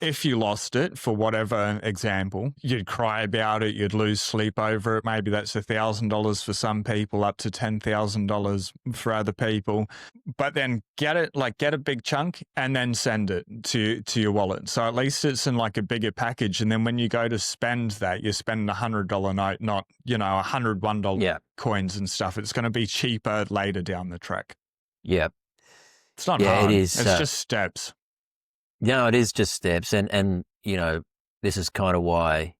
if you lost it, for whatever example, you'd cry about it, you'd lose sleep over it. Maybe that's $1,000 for some people, up to $10,000 for other people. But then get a big chunk and then send it to your wallet. So at least it's in like a bigger package. And then when you go to spend that, you're spending $100 note, not, $101 coins and stuff. It's going to be cheaper later down the track. Yeah. It's not hard. It is, it's just steps. No, it is just steps. And this is kind of why,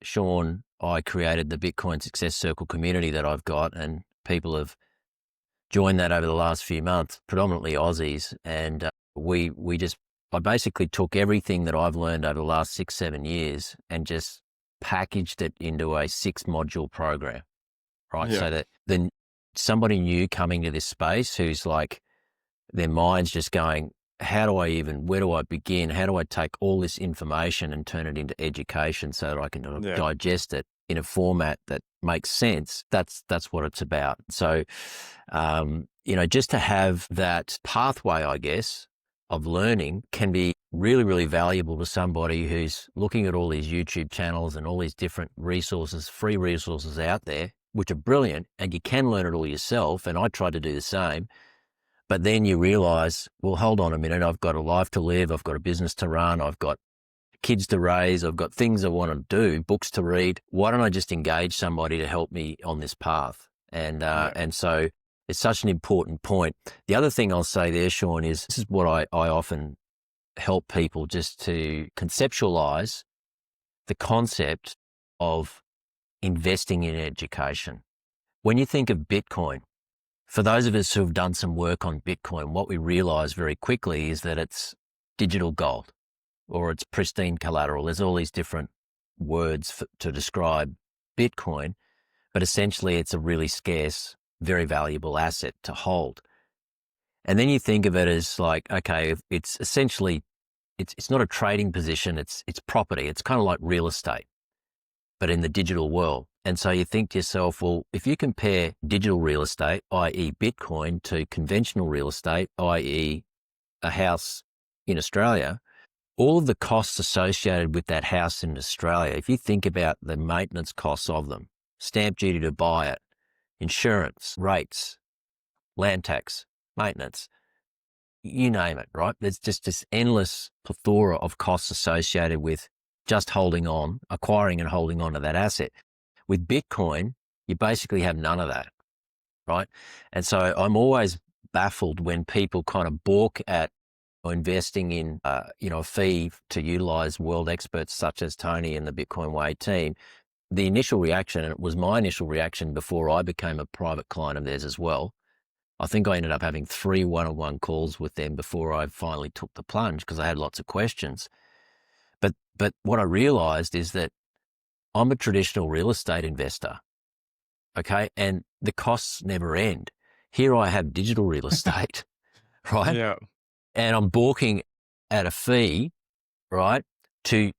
Sean, I created the Bitcoin Success Circle community that I've got, and people have joined that over the last few months, predominantly Aussies. And I basically took everything that I've learned over the last 6-7 years and just packaged it into a 6-module program, right? Yeah. So that then somebody new coming to this space who's like, their mind's just going, where do I begin? How do I take all this information and turn it into education so that I can digest it in a format that makes sense? That's what it's about. So, just to have that pathway, I guess, of learning can be really, really valuable to somebody who's looking at all these YouTube channels and all these different resources, free resources out there, which are brilliant, and you can learn it all yourself. And I try to do the same. But then you realize, well, hold on a minute, I've got a life to live, I've got a business to run, I've got kids to raise, I've got things I want to do, books to read. Why don't I just engage somebody to help me on this path? And so it's such an important point. The other thing I'll say there, Sean, is this is what I often help people just to conceptualize the concept of investing in education. When you think of Bitcoin, for those of us who have done some work on Bitcoin, what we realize very quickly is that it's digital gold or it's pristine collateral. There's all these different words to describe Bitcoin, but essentially it's a really scarce, very valuable asset to hold. And then you think of it as like, okay, it's essentially, it's not a trading position, it's property. It's kind of like real estate, but in the digital world. And so you think to yourself, well, if you compare digital real estate, i.e. Bitcoin, to conventional real estate, i.e. a house in Australia, all of the costs associated with that house in Australia, if you think about the maintenance costs of them, stamp duty to buy it, insurance, rates, land tax, maintenance, you name it, right? There's just this endless plethora of costs associated with just acquiring and holding on to that asset. With Bitcoin, you basically have none of that, right? And so I'm always baffled when people kind of balk at investing in, a fee to utilize world experts such as Tony and the Bitcoin Way team. The initial reaction, and it was my initial reaction before I became a private client of theirs as well, I think I ended up having 3 one-on-one calls with them before I finally took the plunge because I had lots of questions. But what I realized is that I'm a traditional real estate investor, okay? And the costs never end. Here I have digital real estate, right? Yeah. And I'm balking at a fee, right, to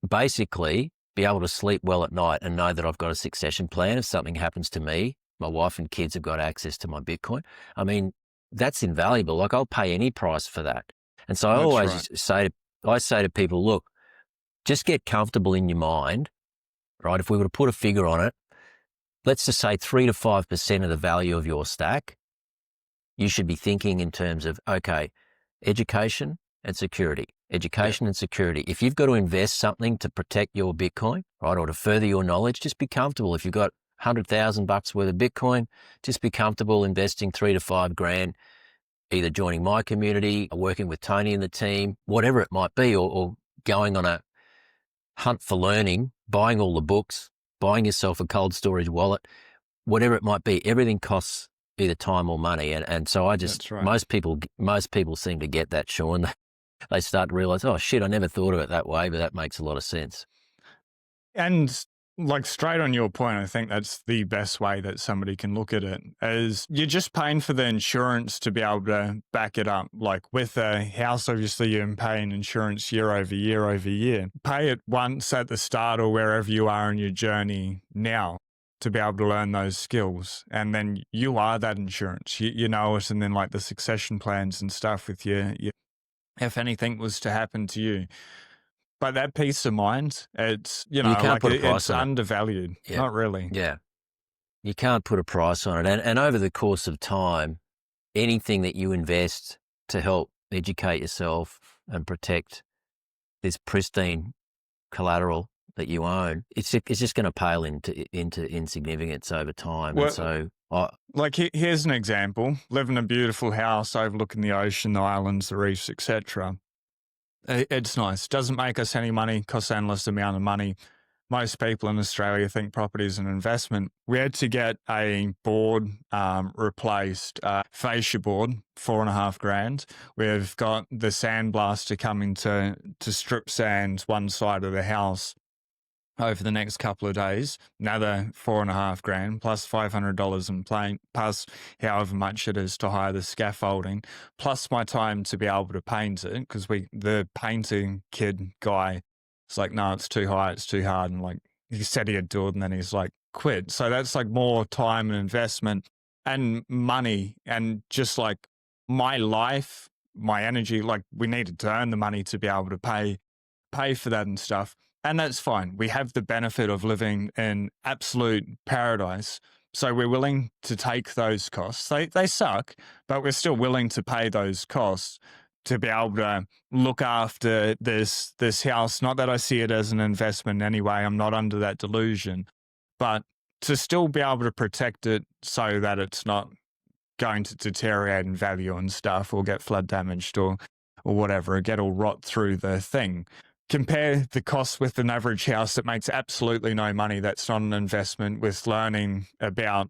basically be able to sleep well at night and know that I've got a succession plan. If something happens to me, my wife and kids have got access to my Bitcoin. I mean, that's invaluable. Like, I'll pay any price for that. And so I always say to people, look, just get comfortable in your mind, right? If we were to put a figure on it, let's just say 3 to 5% of the value of your stack, you should be thinking in terms of, okay, education and security. Education and security. If you've got to invest something to protect your Bitcoin, right, or to further your knowledge, just be comfortable. If you've got $100,000 worth of Bitcoin, just be comfortable investing 3 to 5 grand, either joining my community, or working with Tony and the team, whatever it might be, or going on a hunt for learning, buying all the books, buying yourself a cold storage wallet, whatever it might be. Everything costs either time or money. And so I just, most people seem to get that, Sean. They start to realize, oh shit, I never thought of it that way, but that makes a lot of sense. And like, straight on your point, I think that's the best way that somebody can look at it, is you're just paying for the insurance to be able to back it up. Like with a house, obviously you're paying insurance year over year over year. Pay it once at the start or wherever you are in your journey now to be able to learn those skills. And then you are that insurance, you know it. And then like the succession plans and stuff with you, if anything was to happen to you. But that peace of mind, it's, you can't like put a price on undervalued. Yeah. Not really. Yeah. You can't put a price on it. And over the course of time, anything that you invest to help educate yourself and protect this pristine collateral that you own, it's just going to pale into insignificance over time. Well, and so like here's an example: live in a beautiful house overlooking the ocean, the islands, the reefs, etc. It's nice. Doesn't make us any money, costs endless amount of money. most people in Australia think property is an investment. We had to get a board replaced, fascia board, $4,500. We've got the sandblaster coming to strip sand one side of the house over the next couple of days. Another $4,500 plus $500 in paint, plus however much it is to hire the scaffolding, plus my time to be able to paint it, because the painting kid guy, it's like, no, it's too high, it's too hard. And like, he said he'd do it and then he's like, quit. So that's like more time and investment and money and just like my life, my energy. Like, we needed to earn the money to be able to pay for that and stuff. And that's fine. We have the benefit of living in absolute paradise. So we're willing to take those costs. They suck, but we're still willing to pay those costs to be able to look after this house. Not that I see it as an investment anyway. I'm not under that delusion, but to still be able to protect it so that it's not going to deteriorate in value and stuff, or get flood damaged or whatever, or get all rot through the thing. Compare the cost with an average house that makes absolutely no money. That's not an investment, with learning about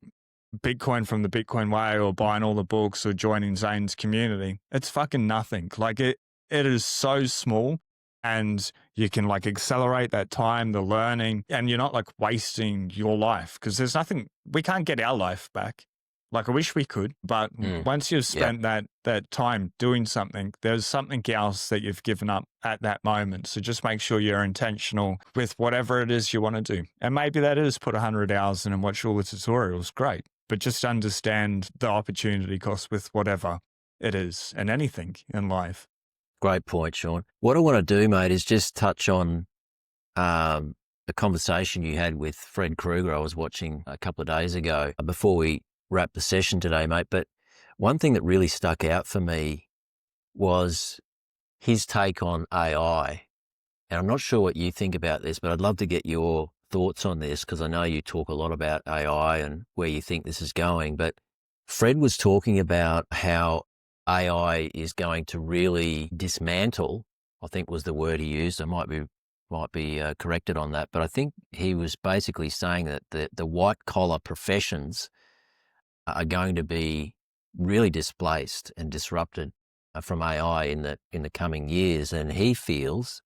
Bitcoin from the Bitcoin way, or buying all the books, or joining Zane's community. It's fucking nothing. Like, it is so small, and you can like accelerate that time, the learning, and you're not like wasting your life, because there's nothing, we can't get our life back. Like, I wish we could, but once you've spent that time doing something, there's something else that you've given up at that moment. So just make sure you're intentional with whatever it is you want to do. And maybe that is put 100 hours in and watch all the tutorials. Great. But just understand the opportunity cost with whatever it is, and anything in life. Great point, Sean. What I want to do, mate, is just touch on a conversation you had with Fred Krueger I was watching a couple of days ago before we wrap the session today, mate. But one thing that really stuck out for me was his take on AI. And I'm not sure what you think about this, but I'd love to get your thoughts on this, because I know you talk a lot about AI and where you think this is going. But Fred was talking about how AI is going to really dismantle, I think was the word he used. I might be corrected on that, but I think he was basically saying that the white collar professions are going to be really displaced and disrupted from AI in the coming years. And he feels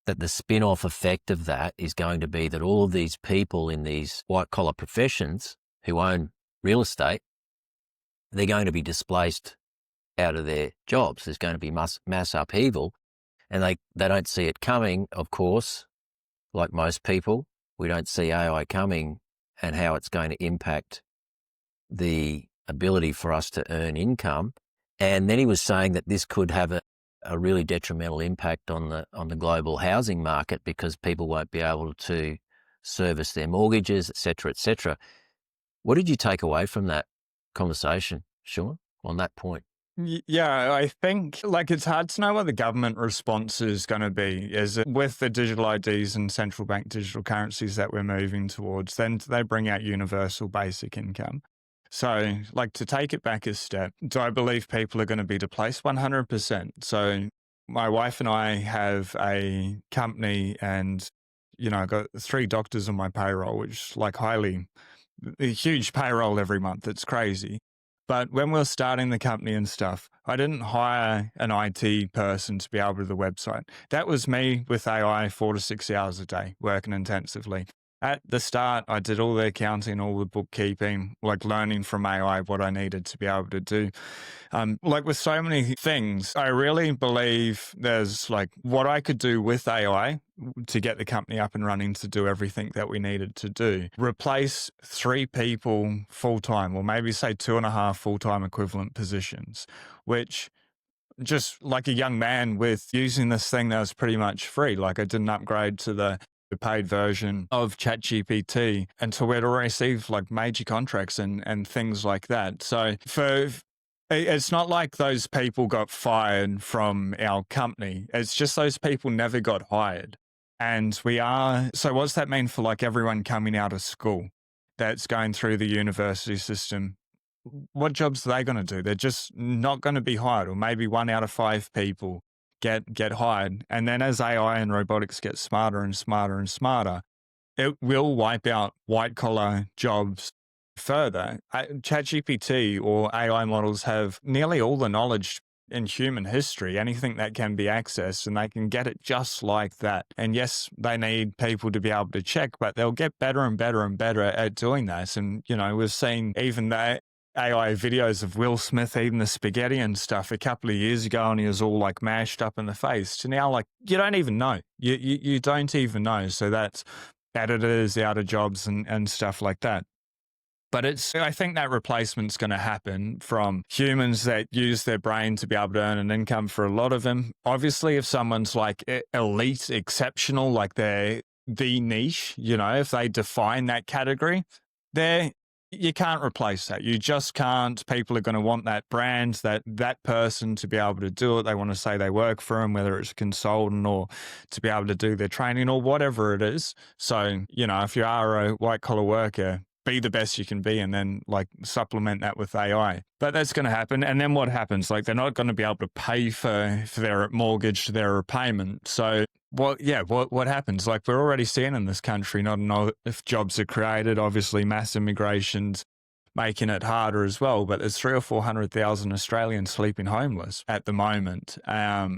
that the spin-off effect of that is going to be that all of these people in these white-collar professions who own real estate, they're going to be displaced out of their jobs. There's going to be mass upheaval, and they don't see it coming, of course. Like most people, we don't see AI coming and how it's going to impact the ability for us to earn income. And then he was saying that this could have a really detrimental impact on the global housing market, because people won't be able to service their mortgages, et cetera, et cetera. What did you take away from that conversation, Sean, on that point? Yeah, I think like it's hard to know what the government response is going to be. Is it with the digital IDs and central bank digital currencies that we're moving towards? Then they bring out universal basic income. So like, to take it back a step, do I believe people are going to be displaced? 100%. So my wife and I have a company, and, you know, I got 3 doctors on my payroll, which like a huge payroll every month. It's crazy. But when we were starting the company and stuff, I didn't hire an IT person to be able to do the website. That was me with AI 4 to 6 hours a day, working intensively. At the start, I did all the accounting, all the bookkeeping, like learning from AI what I needed to be able to do. Like with so many things, I really believe there's like what I could do with AI to get the company up and running to do everything that we needed to do. Replace 3 people full-time, or maybe say 2.5 full-time equivalent positions, which just like a young man with using this thing that was pretty much free. Like, I didn't upgrade to the paid version of ChatGPT until we'd already received like major contracts and things like that. So it's not like those people got fired from our company. It's just those people never got hired. And so what's that mean for like everyone coming out of school that's going through the university system? What jobs are they going to do? They're just not going to be hired, or maybe 1 out of 5 people get hired. And then as AI and robotics get smarter and smarter and smarter, it will wipe out white collar jobs further. ChatGPT or AI models have nearly all the knowledge in human history, anything that can be accessed, and they can get it just like that. And yes, they need people to be able to check, but they'll get better and better and better at doing that. And, we've seen even the AI videos of Will Smith eating the spaghetti and stuff a couple of years ago, and he was all like mashed up in the face. To now, like, you don't even know. You don't even know. So that's editors out of jobs and stuff like that. But I think that replacement's going to happen from humans that use their brain to be able to earn an income for a lot of them. Obviously, if someone's like elite, exceptional, like they're the niche, if they define that category, you can't replace that. You just can't. People are going to want that brand, that person to be able to do it. They want to say they work for them, whether it's a consultant or to be able to do their training or whatever it is. So, if you are a white collar worker, be the best you can be and then like supplement that with AI. But that's going to happen. And then what happens? Like they're not going to be able to pay for their mortgage, their repayment. So what happens? Like we're already seeing in this country, not know if jobs are created, obviously mass immigration's making it harder as well, but there's 300,000 or 400,000 Australians sleeping homeless at the moment.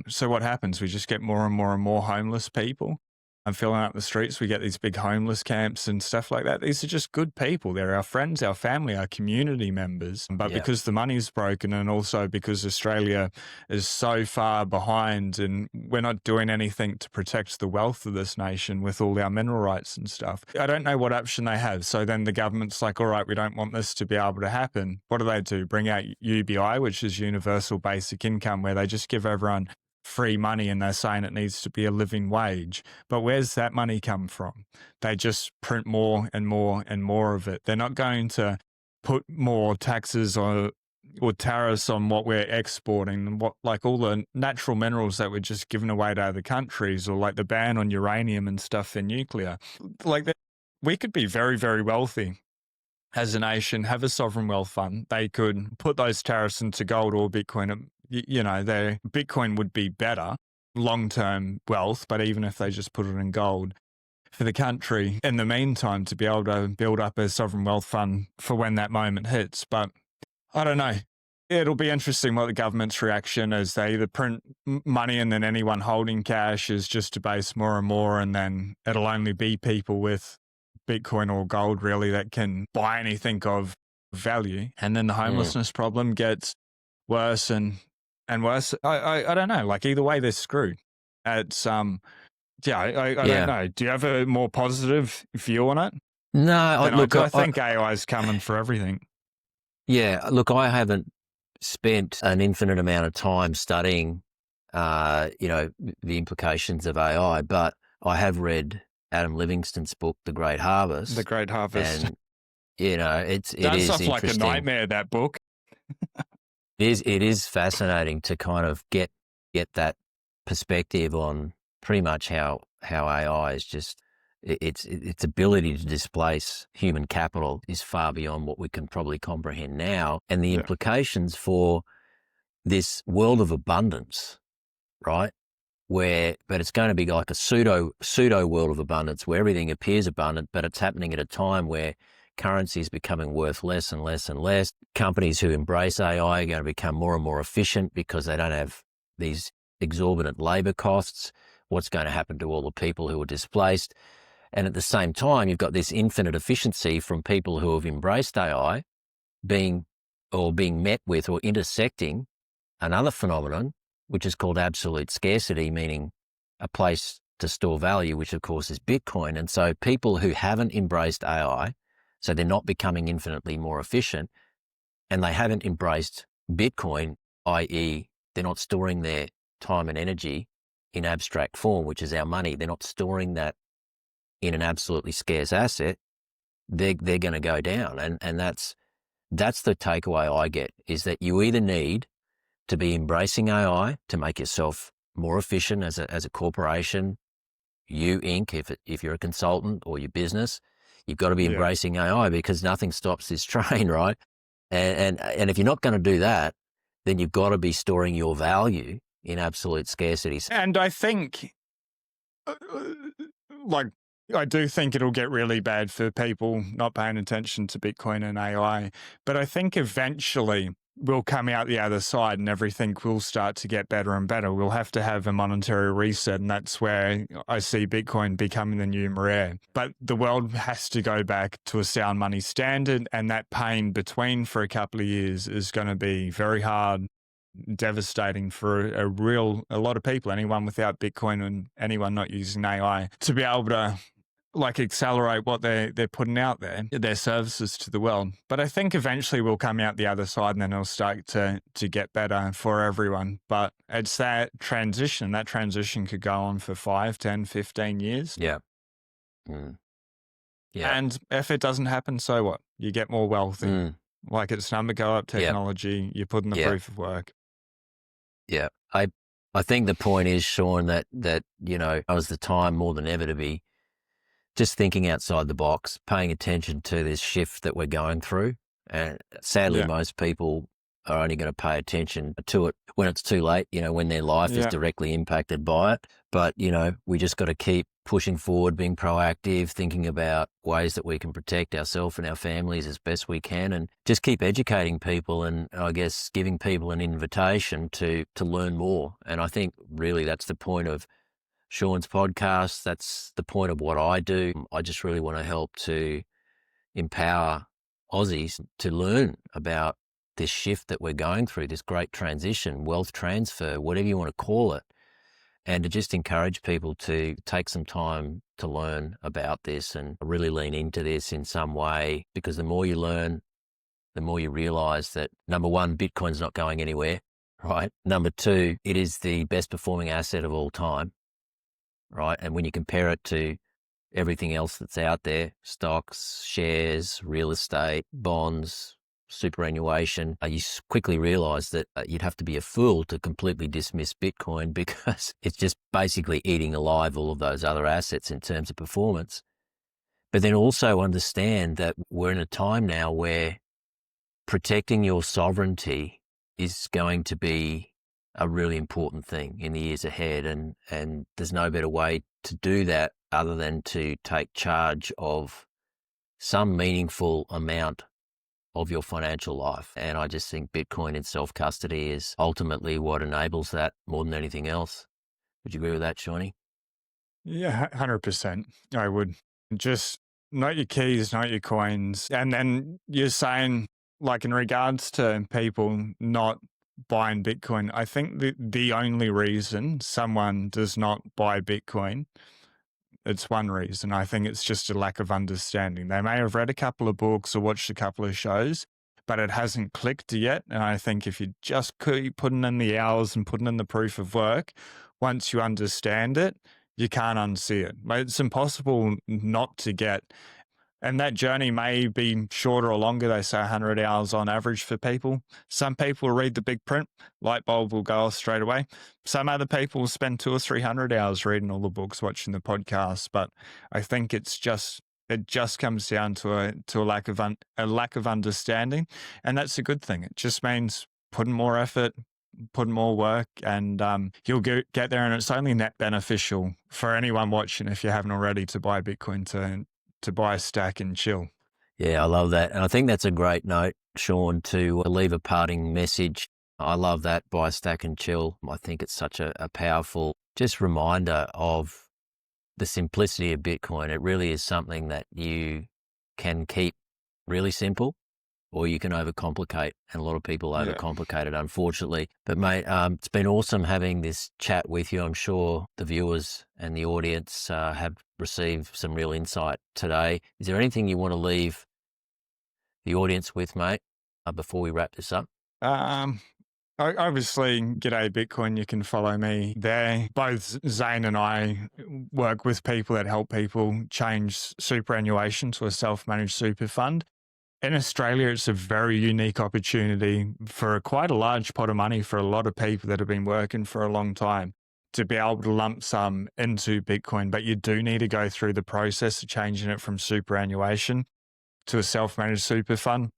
So what happens? We just get more and more and more homeless people. And filling up the streets, we get these big homeless camps and stuff like that. These are just good people. They're our friends, our family, our community members. But because the money's broken and also because Australia is so far behind and we're not doing anything to protect the wealth of this nation with all our mineral rights and stuff, I don't know what option they have. So then the government's like, all right, we don't want this to be able to happen. What do? Bring out UBI, which is universal basic income, where they just give everyone free money and they're saying it needs to be a living wage. But where's that money come from? They just print more and more and more of it. They're not going to put more taxes or tariffs on what we're exporting, like all the natural minerals that we're just giving away to other countries, or like the ban on uranium and stuff in nuclear. Like we could be very, very wealthy as a nation, have a sovereign wealth fund. They could put those tariffs into gold or Bitcoin. Their Bitcoin would be better long-term wealth, but even if they just put it in gold for the country in the meantime to be able to build up a sovereign wealth fund for when that moment hits. But I don't know. It'll be interesting what the government's reaction is. They either print money and then anyone holding cash is just debased more and more, and then it'll only be people with Bitcoin or gold really that can buy anything of value. And then the homelessness problem gets worse and worse. I don't know. Like either way, they're screwed. It's I don't know. Do you have a more positive view on it? No, I think AI is coming for everything. Yeah, look, I haven't spent an infinite amount of time studying, the implications of AI, but I have read Adam Livingston's book, The Great Harvest. The Great Harvest. And it is interesting. Like a nightmare, that book. It is fascinating to kind of get that perspective on pretty much how AI is just its ability to displace human capital is far beyond what we can probably comprehend now, and the implications for this world of abundance, right? But it's going to be like a pseudo world of abundance where everything appears abundant, but it's happening at a time where currency is becoming worth less and less and less. Companies who embrace AI are going to become more and more efficient because they don't have these exorbitant labor costs. What's going to happen to all the people who are displaced? And at the same time, you've got this infinite efficiency from people who have embraced AI being met with or intersecting another phenomenon, which is called absolute scarcity, meaning a place to store value, which of course is Bitcoin. And so people who haven't embraced AI, so they're not becoming infinitely more efficient, and they haven't embraced Bitcoin, i.e. they're not storing their time and energy in abstract form, which is our money. They're not storing that in an absolutely scarce asset. They're going to go down. And that's the takeaway I get, is that you either need to be embracing AI to make yourself more efficient as a corporation, you Inc., if you're a consultant, or your business, you've got to be embracing AI, because nothing stops this train, right? And if you're not going to do that, then you've got to be storing your value in absolute scarcity. And I think, like I do think it'll get really bad for people not paying attention to Bitcoin and AI. But I think eventually we'll come out the other side and everything will start to get better and better. We'll have to have a monetary reset. And that's where I see Bitcoin becoming the new rare. But the world has to go back to a sound money standard. And that pain between for a couple of years is going to be very hard, devastating for a lot of people, anyone without Bitcoin and anyone not using AI, to be able to accelerate what they're putting out there, their services to the world. But I think eventually we'll come out the other side and then it'll start to get better for everyone. But it's that transition could go on for 5, 10, 15 years. Yeah. Yeah. And if it doesn't happen, so what? You get more wealthy. Like it's number go up technology, you put in the proof of work. Yeah. I think the point is, Sean, that now is the time more than ever to be just thinking outside the box, paying attention to this shift that we're going through. And sadly, most people are only going to pay attention to it when it's too late, when their life is directly impacted by it. But, we just got to keep pushing forward, being proactive, thinking about ways that we can protect ourselves and our families as best we can, and just keep educating people and I guess giving people an invitation to learn more. And I think really that's the point of Sean's podcast. That's the point of what I do. I just really want to help to empower Aussies to learn about this shift that we're going through, this great transition, wealth transfer, whatever you want to call it, and to just encourage people to take some time to learn about this and really lean into this in some way, because the more you learn, the more you realize that, number one, Bitcoin's not going anywhere, right? Number two, it is the best performing asset of all time. Right. And when you compare it to everything else that's out there, stocks, shares, real estate, bonds, superannuation, you quickly realize that you'd have to be a fool to completely dismiss Bitcoin, because it's just basically eating alive all of those other assets in terms of performance. But then also understand that we're in a time now where protecting your sovereignty is going to be a really important thing in the years ahead. And there's no better way to do that other than to take charge of some meaningful amount of your financial life. And I just think Bitcoin and self-custody is ultimately what enables that more than anything else. Would you agree with that, Shawnee? Yeah, 100%. I would. Just not your keys, not your coins. And then you're saying, in regards to people not buying Bitcoin, I think the only reason someone does not buy Bitcoin, it's one reason. I think it's just a lack of understanding. They may have read a couple of books or watched a couple of shows, but it hasn't clicked yet. And I think if you just keep putting in the hours and putting in the proof of work, once you understand it, you can't unsee it. It's impossible not to get. And that journey may be shorter or longer. They say 100 hours on average for people. Some people will read the big print, light bulb will go off straight away. Some other people will spend 200 or 300 hours reading all the books, watching the podcasts. But I think it just comes down to a lack of understanding, and that's a good thing. It just means putting more effort, putting more work, and you'll get there. And it's only net beneficial for anyone watching, if you haven't already, to buy Bitcoin, to buy a stack and chill. Yeah, I love that. And I think that's a great note, Sean, to leave a parting message. I love that, buy a stack and chill. I think it's such a powerful just reminder of the simplicity of Bitcoin. It really is something that you can keep really simple, or you can overcomplicate, and a lot of people overcomplicate it, unfortunately. But mate, it's been awesome having this chat with you. I'm sure the viewers and the audience have received some real insight today. Is there anything you want to leave the audience with, mate, before we wrap this up? Obviously, G'day Bitcoin, you can follow me there. Both Zane and I work with people that help people change superannuation to a self-managed super fund. In Australia, it's a very unique opportunity for quite a large pot of money for a lot of people that have been working for a long time to be able to lump sum into Bitcoin. But you do need to go through the process of changing it from superannuation to a self-managed super fund.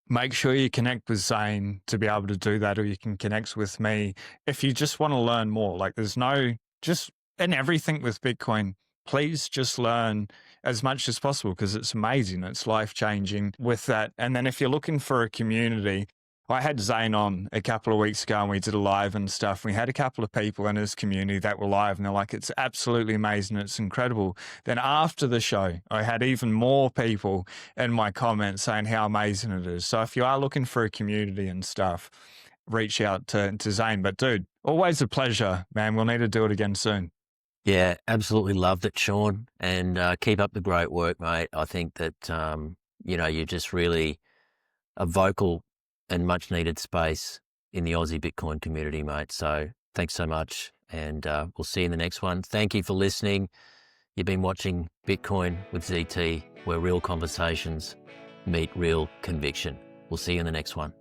Make sure you connect with Zane to be able to do that, or you can connect with me if you just want to learn more. There's no, just in everything with Bitcoin, please just learn as much as possible because it's amazing. It's life-changing with that. And then if you're looking for a community, I had Zane on a couple of weeks ago and we did a live and stuff. We had a couple of people in his community that were live and they're like, it's absolutely amazing. It's incredible. Then after the show, I had even more people in my comments saying how amazing it is. So if you are looking for a community and stuff, reach out to Zane. But dude, always a pleasure, man. We'll need to do it again soon. Yeah, absolutely loved it, Sean. And keep up the great work, mate. I think that, you're just really a vocal and much needed space in the Aussie Bitcoin community, mate. So thanks so much. And we'll see you in the next one. Thank you for listening. You've been watching Bitcoin with ZT, where real conversations meet real conviction. We'll see you in the next one.